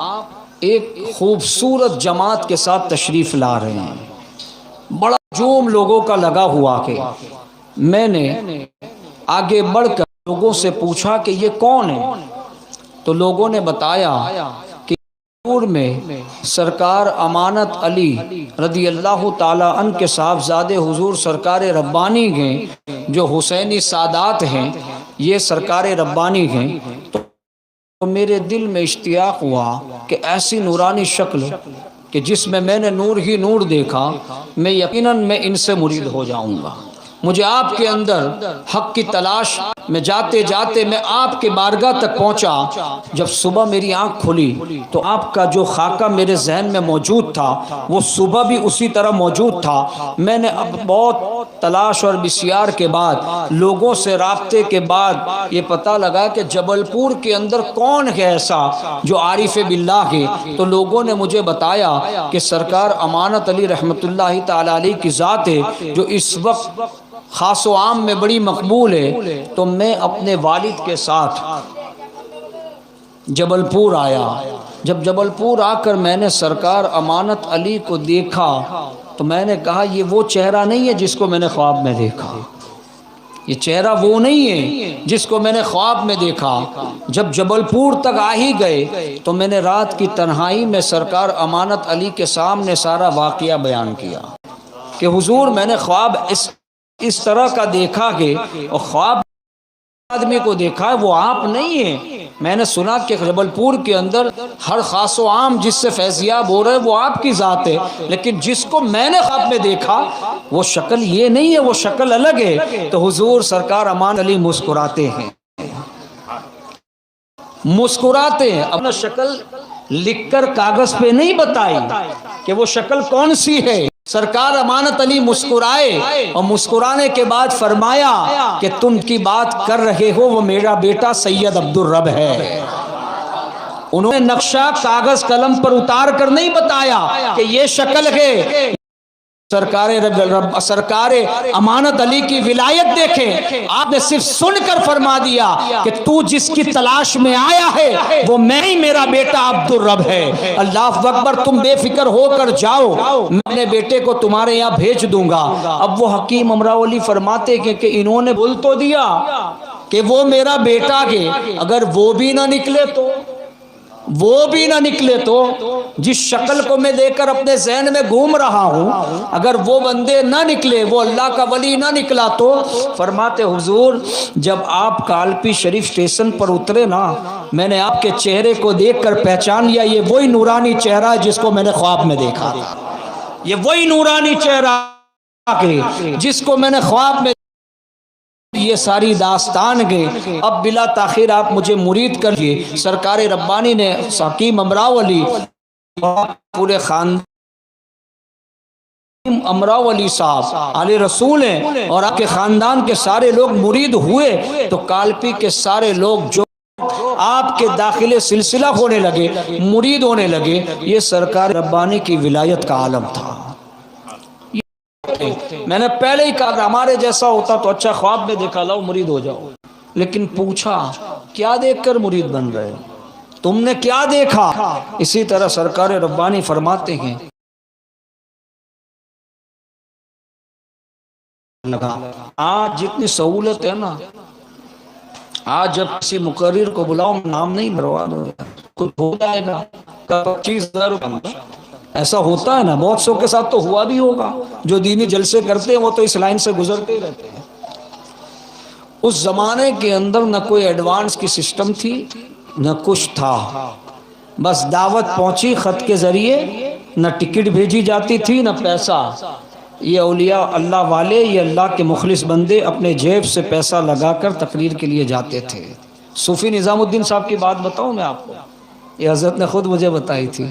ایک خوبصورت جماعت کے ساتھ تشریف لا رہے ہیں۔ بڑا ہجوم لوگوں کا لگا ہوا کہ میں نے آگے بڑھ کر لوگوں سے پوچھا کہ یہ کون ہے؟ تو لوگوں نے بتایا کہ پور میں سرکار امانت علی رضی اللہ تعالیٰ عنہ کے صاحبزادے حضور سرکار ربانی ہیں، جو حسینی سادات ہیں، یہ سرکار ربانی ہیں۔ تو میرے دل میں اشتیاق ہوا کہ ایسی نورانی شکل کہ جس میں نے نور ہی نور دیکھا، میں یقیناً میں ان سے مرید ہو جاؤں گا۔ مجھے آپ کے اندر حق کی تلاش میں جاتے جاتے میں آپ کے بارگاہ تک پہنچا۔ جب صبح میری آنکھ کھلی تو آپ کا جو خاکہ میرے ذہن میں موجود تھا وہ صبح بھی اسی طرح موجود تھا۔ میں نے اب بہت تلاش اور بسیار کے بعد، لوگوں سے رابطے کے بعد یہ پتہ لگا کہ جبل پور کے اندر کون ہے ایسا جو عارف باللہ ہے۔ تو لوگوں نے مجھے بتایا کہ سرکار امانت علی رحمت اللہ تعالی علیہ کی ذات ہے، جو اس وقت خاص و عام میں بڑی مقبول ہے۔ تو میں اپنے والد کے ساتھ جبل پور آیا۔ جب جبل پور آ کر میں نے سرکار امانت علی کو دیکھا تو میں نے کہا یہ وہ چہرہ نہیں ہے جس کو میں نے خواب میں دیکھا، یہ چہرہ وہ نہیں ہے جس کو میں نے خواب میں دیکھا۔ جب جبل پور تک آ ہی گئے تو میں نے رات کی تنہائی میں سرکار امانت علی کے سامنے سارا واقعہ بیان کیا کہ حضور میں نے خواب اس طرح کا دیکھا کہ، اور خواب آدمی کو دیکھا ہے وہ آپ نہیں ہیں۔ میں نے سنا کہ جبل پور کے اندر ہر خاص و عام جس سے فیضیاب ہو رہے وہ آپ کی ذات ہے، لیکن جس کو میں نے خواب میں دیکھا وہ شکل یہ نہیں ہے، وہ شکل الگ ہے۔ تو حضور سرکار امان علی مسکراتے ہیں، مسکراتے ہیں، اپنا شکل لکھ کر کاغذ پہ نہیں بتائی کہ وہ شکل کون سی ہے۔ سرکار امانت علی مسکرائے اور مسکرانے کے بعد فرمایا کہ تم کی بات کر رہے ہو وہ میرا بیٹا سید عبدالرب ہے۔ انہوں نے نقشہ کاغذ قلم پر اتار کر نہیں بتایا کہ یہ شکل ہے۔ سرکار امانت علی کی ولایت دیکھیں، آپ نے صرف سن کر فرما دیا کہ تو جس کی تلاش میں آیا ہے وہ میں ہی، میرا بیٹا عبدالرب ہے۔ اللہ اکبر، تم بے فکر ہو کر جاؤ، میں اپنے بیٹے کو تمہارے یہاں بھیج دوں گا۔ اب وہ حکیم امراؤ علی فرماتے کہ انہوں نے بول تو دیا کہ وہ میرا بیٹا ہے، اگر وہ بھی نہ نکلے تو، وہ بھی نہ نکلے تو، جس شکل کو میں دیکھ کر اپنے ذہن میں گھوم رہا ہوں، اگر وہ بندے نہ نکلے، وہ اللہ کا ولی نہ نکلا تو، فرماتے حضور جب آپ کالپی شریف اسٹیشن پر اترے نا، میں نے آپ کے چہرے کو دیکھ کر پہچان لیا یہ وہی نورانی چہرہ ہے جس کو میں نے خواب میں دیکھا تھا، یہ وہی نورانی چہرہ ہے جس کو میں نے خواب میں یہ ساری داستان گئے. اب بلا تاخیر آپ مجھے مرید کر لیے. سرکار ربانی نے حکیم امراؤ علی پورے خاندان امراؤ علی صاحب علی رسول ہیں اور آپ کے خاندان کے سارے لوگ مرید ہوئے تو کالپی کے سارے لوگ جو آپ کے داخلے سلسلہ ہونے لگے, مرید ہونے لگے. یہ سرکار ربانی کی ولایت کا عالم تھا. میں نے پہلے ہی کہا کہ ہمارے جیسا ہوتا تو اچھا خواب میں دیکھا لاؤ مرید ہو جاؤ, لیکن پوچھا کیا دیکھ کر مرید بن رہے, تم نے کیا دیکھا. اسی طرح سرکار ربانی فرماتے ہیں آج جتنی سہولت ہے نا, آج جب کسی مقرر کو بلاؤ نام نہیں بھروا دو کچھ ہو جائے گا 25,000 روپے. ایسا ہوتا ہے نا, بہت سو کے ساتھ تو ہوا بھی ہوگا. جو دینی جلسے کرتے ہیں وہ تو اس لائن سے گزرتے ہی رہتے ہیں. اس زمانے کے اندر نہ کوئی ایڈوانس کی سسٹم تھی نہ کچھ تھا, بس دعوت پہنچی خط کے ذریعے, نہ ٹکٹ بھیجی جاتی تھی نہ پیسہ. یہ اولیاء اللہ والے, یہ اللہ کے مخلص بندے اپنے جیب سے پیسہ لگا کر تقریر کے لیے جاتے تھے. صوفی نظام الدین صاحب کی بات بتاؤں میں آپ کو, یہ حضرت نے خود مجھے بتائی تھی.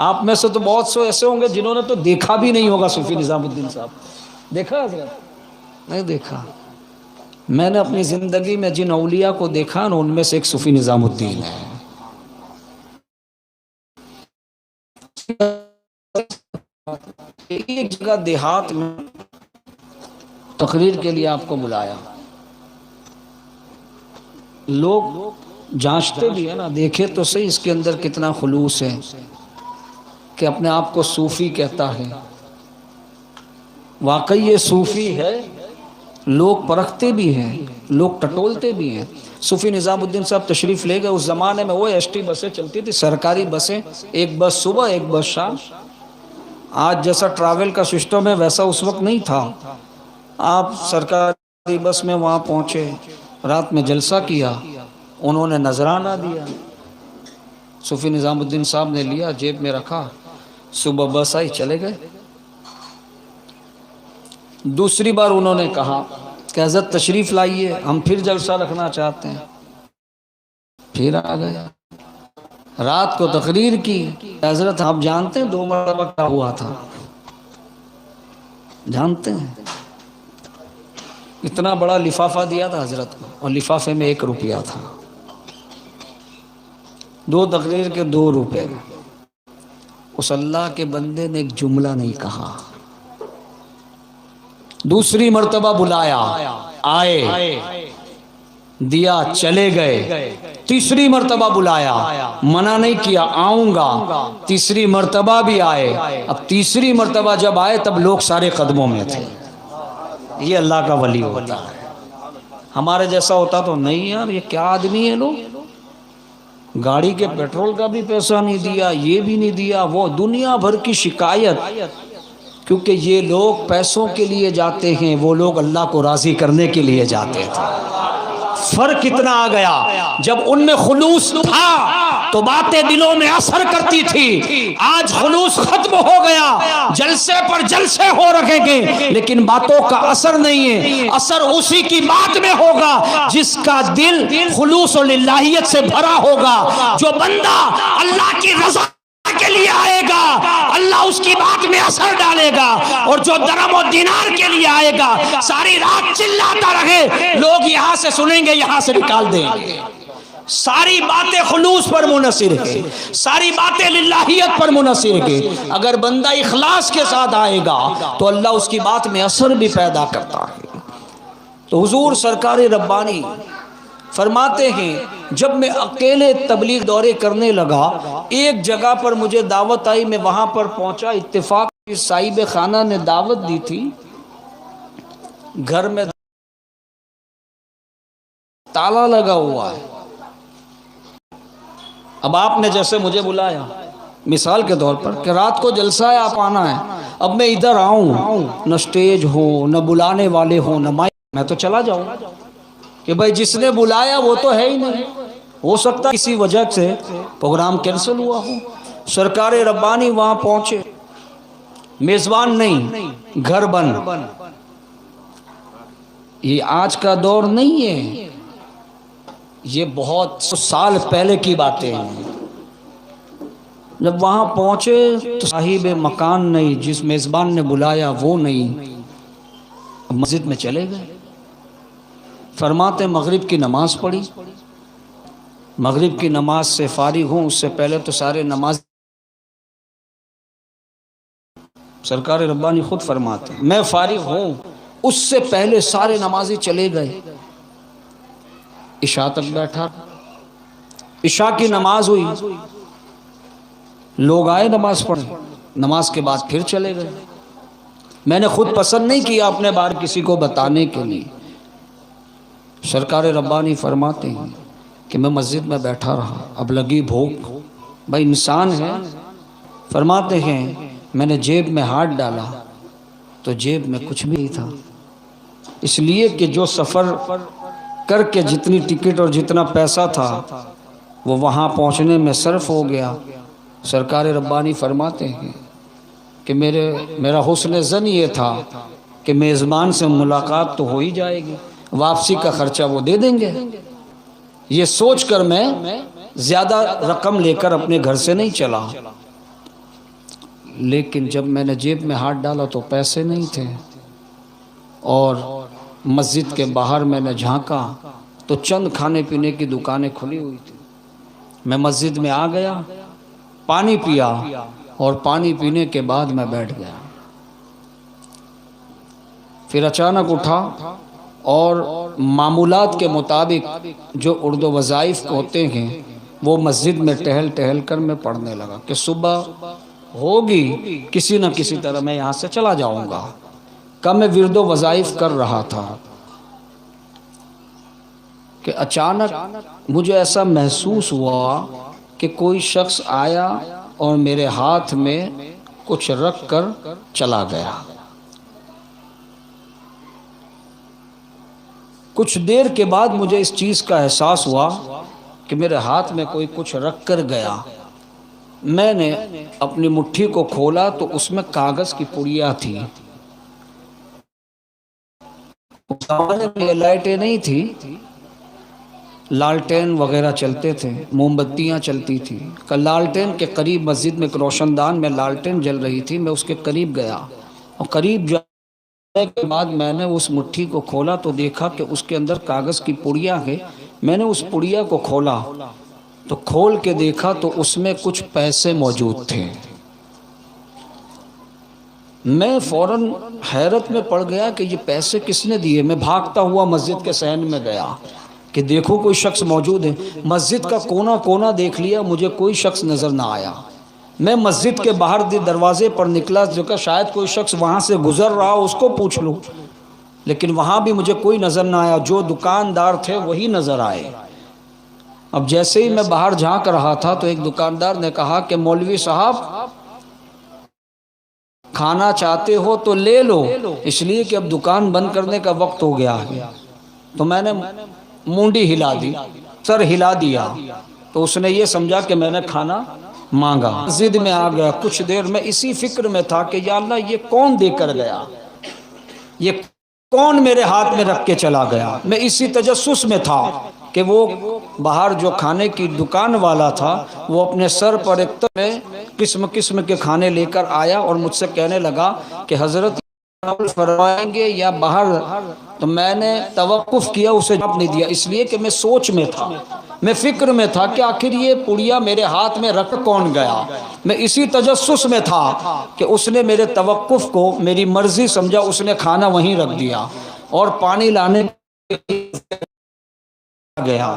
آپ میں سے تو بہت سو ایسے ہوں گے جنہوں نے تو دیکھا بھی نہیں ہوگا صوفی نظام الدین صاحب. دیکھا حضرت؟ نہیں دیکھا. میں نے اپنی زندگی میں جن اولیاء کو دیکھا نا ان میں سے ایک صوفی نظام الدین ہے. ایک جگہ دیہات میں تقریر کے لیے آپ کو بلایا. لوگ جانچتے بھی ہیں نا, دیکھے تو صحیح اس کے اندر کتنا خلوص ہے کہ اپنے آپ کو صوفی کہتا ہے. واقعی یہ صوفی ہے. لوگ پرکھتے بھی ہیں, لوگ ٹٹولتے بھی ہیں. صوفی نظام الدین صاحب تشریف لے گئے. اس زمانے میں وہ ایس ٹی بسیں چلتی تھی, سرکاری بسیں, ایک بس صبح ایک بس شام. آج جیسا ٹریول کا سسٹم ہے ویسا اس وقت نہیں تھا. آپ سرکاری بس میں وہاں پہنچے, رات میں جلسہ کیا, انہوں نے نذرانہ دیا. صوفی نظام الدین صاحب نے لیا, جیب میں رکھا, صبح بس آئی چلے گئے. دوسری بار انہوں نے کہا کہ حضرت تشریف لائیے, ہم پھر جلسہ رکھنا چاہتے ہیں. پھر آ گئے, رات کو تقریر کی. حضرت آپ جانتے ہیں 2 مرتبہ کیا ہوا تھا؟ جانتے ہیں؟ اتنا بڑا لفافہ دیا تھا حضرت کو اور لفافے میں 1 روپیہ تھا. 2 تقریر کے 2 روپے. اس اللہ کے بندے نے ایک جملہ نہیں کہا. دوسری مرتبہ بلایا, آئے, دیا, چلے گئے. تیسری مرتبہ بلایا, منع نہیں کیا, آؤں گا. تیسری مرتبہ بھی آئے. اب تیسری مرتبہ جب آئے تب لوگ سارے قدموں میں تھے. یہ اللہ کا ولی ہوتا ہے. ہمارے جیسا ہوتا تو نہیں یار یہ کیا آدمی ہے. لوگ گاڑی کے پیٹرول کا بھی پیسہ نہیں دیا, یہ بھی نہیں دیا, وہ دنیا بھر کی شکایت. کیونکہ یہ لوگ پیسوں کے لیے جاتے ہیں, وہ لوگ اللہ کو راضی کرنے کے لیے جاتے تھے. فرق کتنا آ گیا. جب ان میں خلوص تھا تو باتیں دلوں میں اثر کرتی تھی. آج خلوص ختم ہو گیا, جلسے پر جلسے ہو رکھے گے لیکن باتوں کا اثر نہیں ہے. اثر اسی کی بات میں ہوگا جس کا دل خلوص اور للہیت سے بھرا ہوگا. جو بندہ اللہ کی رضا کے لیے آئے گا اللہ اس کی بات میں اثر ڈالے گا, اور جو درم و دینار کے لیے آئے گا ساری رات چلاتا رہے, لوگ یہاں سے سنیں گے یہاں سے نکال دیں گے. ساری باتیں خلوص پر منحصر ہے, ساری باتیں للہیت پر منحصر ہے. اگر بندہ اخلاص کے ساتھ آئے گا تو اللہ اس کی بات میں اثر بھی پیدا کرتا ہے. تو حضور سرکار ربانی فرماتے ہیں جب میں اکیلے تبلیغ دورے کرنے لگا, ایک جگہ پر مجھے دعوت آئی, میں وہاں پر پہنچا. اتفاق صاحب خانہ نے دعوت دی تھی, گھر میں تالا لگا ہوا ہے. اب آپ نے جیسے مجھے بلایا مثال کے طور پر کہ رات کو جلسہ ہے آپ آنا ہے, اب میں ادھر آؤں, نہ سٹیج ہو نہ بلانے والے ہو نہ مائک, میں تو چلا جاؤں کہ بھائی جس نے بلایا وہ تو ہے ہی نہیں. ہو سکتا کسی وجہ سے پروگرام کینسل ہوا ہو. سرکار ربانی وہاں پہنچے, میزبان نہیں گھر بند. یہ آج کا دور نہیں ہے، یہ بہت سال پہلے کی باتیں ہیں۔ جب وہاں پہنچے تو صاحب مکان نہیں، جس میزبان نے بلایا وہ نہیں، مسجد میں چلے گئے۔ فرماتے مغرب کی نماز پڑھی، مغرب کی نماز سے فارغ ہوں، اس سے پہلے تو سارے نماز، سرکار ربانی خود فرماتے ہیں میں فارغ ہوں، اس سے پہلے سارے نمازی چلے گئے۔ عشاء تک بیٹھا، عشاء کی نماز ہوئی، لوگ آئے نماز پڑھیں، نماز کے بعد پھر چلے گئے۔ میں نے خود پسند نہیں کیا اپنے بارے کسی کو بتانے کے لیے۔ سرکار ربانی فرماتے ہیں کہ میں مسجد میں بیٹھا رہا، اب لگی بھوک، بھائی انسان ہے۔ فرماتے ہیں میں نے جیب میں ہاتھ ڈالا تو جیب میں کچھ بھی نہیں تھا، اس لیے کہ جو سفر کر کے جتنی ٹکٹ اور جتنا پیسہ تھا وہ وہاں پہنچنے میں صرف ہو گیا۔ سرکار ربانی فرماتے ہیں کہ میرا حسن ظن یہ تھا کہ میزبان سے ملاقات تو ہو ہی جائے گی، واپسی کا خرچہ وہ دے دیں گے، یہ سوچ کر میں زیادہ رقم لے کر اپنے گھر سے نہیں چلا۔ لیکن جب میں نے جیب میں ہاتھ ڈالا تو پیسے نہیں تھے، اور مسجد کے باہر میں نے جھانکا تو چند کھانے پینے کی دکانیں کھلی ہوئی تھی۔ میں مسجد میں آ گیا، پانی پیا، اور پانی پینے کے بعد میں بیٹھ گیا۔ پھر اچانک اٹھا اور معمولات کے مطابق جو اردو وظائف ہوتے ہیں وہ مسجد میں ٹہل ٹہل کر میں پڑھنے لگا کہ صبح ہوگی کسی نہ کسی طرح میں یہاں سے چلا جاؤں گا۔ کم میں ورد و وظائف کر رہا تھا کہ اچانک مجھے ایسا محسوس ہوا کہ کوئی شخص آیا اور میرے ہاتھ میں کچھ رکھ کر چلا گیا۔ کچھ دیر کے بعد مجھے اس چیز کا احساس ہوا کہ میرے ہاتھ میں کوئی کچھ رکھ کر گیا۔ میں نے اپنی مٹھی کو کھولا تو اس میں کاغذ کی پڑیاں تھی۔ اس زمانے میں لائٹیں نہیں تھی، لالٹین وغیرہ چلتے تھے، موم بتیاں چلتی تھی۔ لالٹین کے قریب مسجد میں ایک روشن دان میں لالٹین جل رہی تھی، میں اس کے قریب گیا، اور قریب جانے کے بعد میں نے اس مٹھی کو کھولا تو دیکھا کہ اس کے اندر کاغذ کی پڑیاں ہیں۔ میں نے اس پڑیا کو کھولا تو کھول کے دیکھا تو اس میں کچھ پیسے موجود تھے۔ میں فوراً حیرت میں پڑ گیا کہ یہ پیسے کس نے دیے۔ میں بھاگتا ہوا مسجد کے صحن میں گیا کہ دیکھو کوئی شخص موجود ہے۔ مسجد کا کونا کونا دیکھ لیا، مجھے کوئی شخص نظر نہ آیا۔ میں مسجد کے باہر دروازے پر نکلا، جو کہ شاید کوئی شخص وہاں سے گزر رہا اس کو پوچھ لوں، لیکن وہاں بھی مجھے کوئی نظر نہ آیا۔ جو دکاندار تھے وہی نظر آئے۔ اب جیسے ہی میں باہر جھانک رہا تھا تو ایک دکاندار نے کہا کہ مولوی صاحب کھانا چاہتے ہو تو لے لو، اس لیے کہ اب دکان بند کرنے کا وقت ہو گیا ہے۔ تو میں نے مونڈی ہلا دی، سر ہلا دیا، تو اس نے یہ سمجھا کہ میں نے کھانا مانگا۔ مسجد میں آ گیا، کچھ دیر میں اسی فکر میں تھا کہ یا اللہ یہ کون دے کر گیا، یہ کون میرے ہاتھ میں رکھ کے چلا گیا۔ میں اسی تجسس میں تھا کہ وہ باہر جو کھانے کی دکان والا تھا وہ اپنے سر پر ایک طرح قسم قسم کے کھانے لے کر آیا اور مجھ سے کہنے لگا کہ حضرت فرمائیں گے یا باہر؟ تو میں نے توقف کیا، اسے جواب نہیں دیا، اس لیے کہ میں سوچ میں تھا، میں فکر میں تھا کہ آخر یہ پڑیا میرے ہاتھ میں رکھ کون گیا۔ میں اسی تجسس میں تھا کہ اس نے میرے توقف کو میری مرضی سمجھا، اس نے کھانا وہیں رکھ دیا اور پانی لانے گیا۔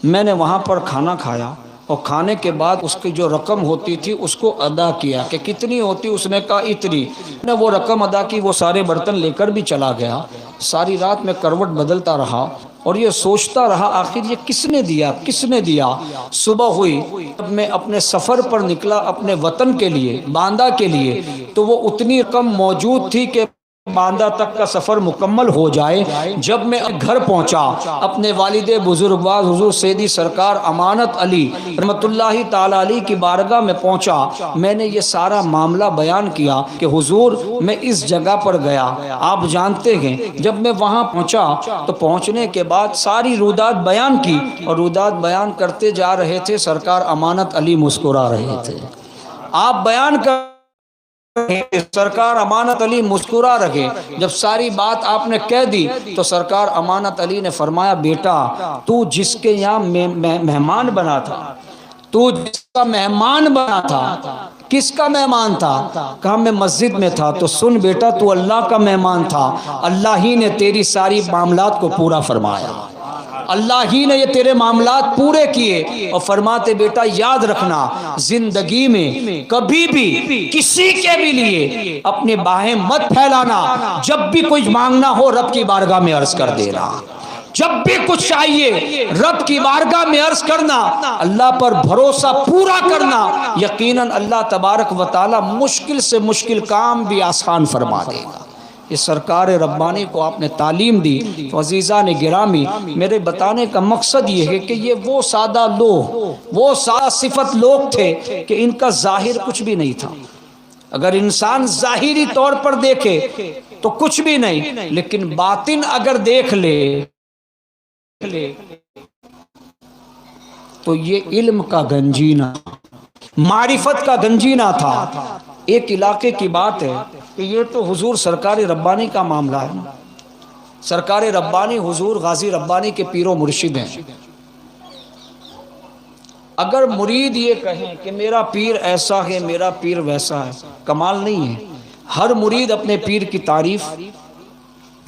میں نے وہاں پر کھانا کھایا اور کھانے کے بعد اس کی جو رقم ہوتی تھی اس کو ادا کیا کہ کتنی ہوتی، اس نے کہا اتنی۔ میں نے وہ رقم ادا کی، وہ سارے برتن لے کر بھی چلا گیا۔ ساری رات میں کروٹ بدلتا رہا اور یہ سوچتا رہا آخر یہ کس نے دیا، کس نے دیا۔ صبح ہوئی، جب میں اپنے سفر پر نکلا اپنے وطن کے لیے، باندہ کے لیے، تو وہ اتنی رقم موجود تھی کہ باندہ تک کا سفر مکمل ہو جائے، جب میں گھر پہنچا اپنے والد بزرگوار حضور سیدی سرکار امانت علی رحمت اللہ تعالی علیہ کی بارگاہ میں پہنچا، میں نے یہ سارا معاملہ بیان کیا کہ حضور میں اس جگہ پر گیا، آپ جانتے ہیں جب میں وہاں پہنچا تو پہنچنے کے بعد ساری رودات بیان کی، اور رودات بیان کرتے جا رہے تھے، سرکار امانت علی مسکرا رہے تھے، آپ بیان کر سرکار امانت علی مسکرا رہے، جب ساری بات آپ نے کہہ دی تو سرکار امانت علی نے فرمایا بیٹا تو جس کے یہاں مہمان بنا تھا، تو جس کا مہمان بنا تھا، کس کا مہمان تھا؟ کہا میں مسجد میں تھا، تو سن بیٹا تو اللہ کا مہمان تھا، اللہ ہی نے تیری ساری معاملات کو پورا فرمایا، اللہ ہی نے یہ تیرے معاملات پورے کیے، اور فرماتے بیٹا یاد رکھنا زندگی میں کبھی بھی کسی کے بھی لیے اپنے باہیں مت پھیلانا، جب بھی کچھ مانگنا ہو رب کی بارگاہ میں عرض کر دینا، جب بھی کچھ چاہیے رب کی بارگاہ میں عرض کرنا، اللہ پر بھروسہ پورا کرنا، یقیناً اللہ تبارک و تعالی مشکل سے مشکل کام بھی آسان فرما دے گا۔ اس سرکار ربانی کو آپ نے تعلیم دی۔ تو عزیزان گرامی، میرے بتانے کا مقصد یہ ہے کہ یہ وہ سادہ لوگ، وہ سادہ صفت لوگ تھے کہ ان کا ظاہر کچھ بھی نہیں تھا، اگر انسان ظاہری طور پر دیکھے تو کچھ بھی نہیں، لیکن باطن اگر دیکھ لے تو یہ علم کا گنجینہ، معرفت کا گنجینہ تھا۔ ایک علاقے کی بات ہے کہ یہ تو حضور سرکار ربانی کا معاملہ ہے، سرکار ربانی حضور غازی ربانی کے پیر و مرشد ہیں۔ اگر مرید یہ کہیں کہ میرا پیر ایسا ہے، میرا پیر ویسا ہے، کمال نہیں ہے۔ ہر مرید اپنے پیر کی تعریف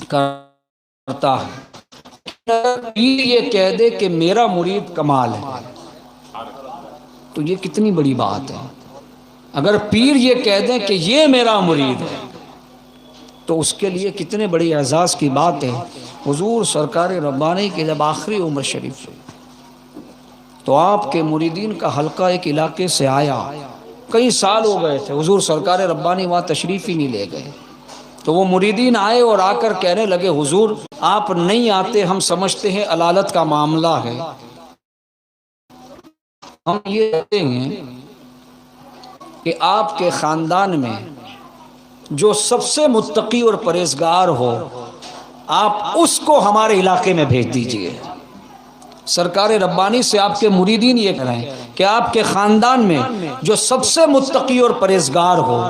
کرتا ہے، پیر یہ کہہ دے کہ میرا مرید کمال ہے تو یہ کتنی بڑی بات ہے۔ اگر پیر یہ کہہ دیں کہ یہ میرا مرید ہے تو اس کے لیے کتنے بڑی اعزاز کی بات ہے۔ حضور سرکار ربانی کے جب آخری عمر شریف تو آپ کے مریدین کا حلقہ ایک علاقے سے آیا، کئی سال ہو گئے تھے، حضور سرکار ربانی وہاں تشریف ہی نہیں لے گئے، تو وہ مریدین آئے اور آ کر کہنے لگے حضور آپ نہیں آتے، ہم سمجھتے ہیں علالت کا معاملہ ہے، ہم یہ کہتے ہیں کہ آپ کے خاندان میں جو سب سے متقی اور پرہیزگار ہو آپ اس کو ہمارے علاقے میں بھیج دیجئے۔ سرکار ربانی سے آپ کے مریدین یہ کہہ رہے ہیں کہ آپ کے خاندان میں جو سب سے متقی اور پرہیزگار ہو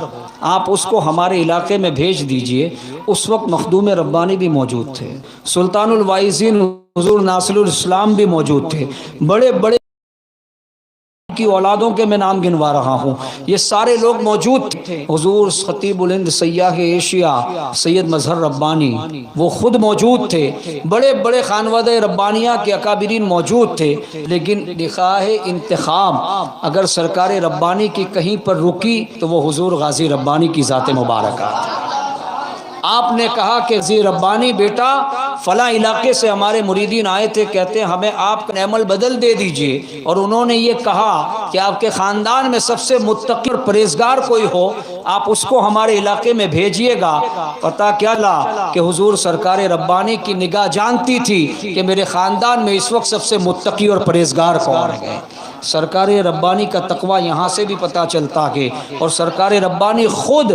آپ اس کو ہمارے علاقے میں بھیج دیجئے۔ اس وقت مخدوم ربانی بھی موجود تھے، سلطان الواعظین حضور ناصر الاسلام بھی موجود تھے، بڑے بڑے کی اولادوں کے میں نام گنوا رہا ہوں، یہ سارے لوگ موجود تھے۔ حضور خطیب الہند سیاح ایشیا سید مظہر ربانی وہ خود موجود تھے، بڑے بڑے خانوادہ ربانیہ کے اکابرین موجود تھے، لیکن نخواہ انتخاب اگر سرکار ربانی کی کہیں پر رکی تو وہ حضور غازی ربانی کی ذات مبارکہ تھی۔ آپ نے کہا کہ غازی ربانی بیٹا فلاں علاقے سے ہمارے مریدین آئے تھے، کہتے ہیں ہمیں آپ کا نعم البدل دے دیجئے، اور انہوں نے یہ کہا کہ آپ کے خاندان میں سب سے متقی اور پرہیزگار کوئی ہو آپ اس کو ہمارے علاقے میں بھیجیے گا۔ پتہ کیا لا کہ حضور سرکار ربانی کی نگاہ جانتی تھی کہ میرے خاندان میں اس وقت سب سے متقی اور پرہیزگار کون ہے۔ سرکار ربانی کا تقوی یہاں سے بھی پتہ چلتا ہے، اور سرکار ربانی خود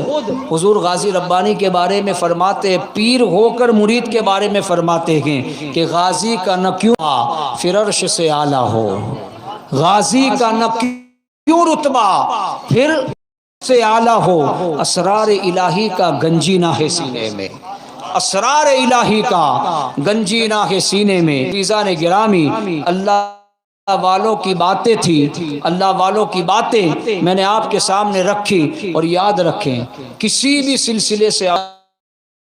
حضور غازی ربانی کے بارے میں فرماتے ہیں، پیر ہو کر مرید کے بارے میں فرماتے ہیں کہ غازی کا نہ کیوں پھر عرش سے اعلیٰ ہو، غازی کا نہ کیوں رتبہ پھر سے اعلیٰ ہو، اسرار الہی کا گنجینہ ہے سینے میں، اسرار الہی کا گنجینہ ہے سینے میں۔ عزیزان گرامی، اللہ والوں کی باتیں تھی، اللہ والوں کی باتیں میں نے آپ کے سامنے رکھی، اور یاد رکھیں کسی بھی سلسلے سے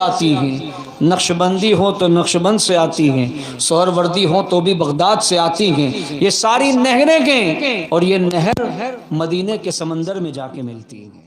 آتی ہیں، نقش بندی ہو تو نقش بند سے آتی ہیں، سہر وردی ہو تو بھی بغداد سے آتی ہیں، یہ ساری نہریں گئیں اور یہ نہر مدینے کے سمندر میں جا کے ملتی ہیں۔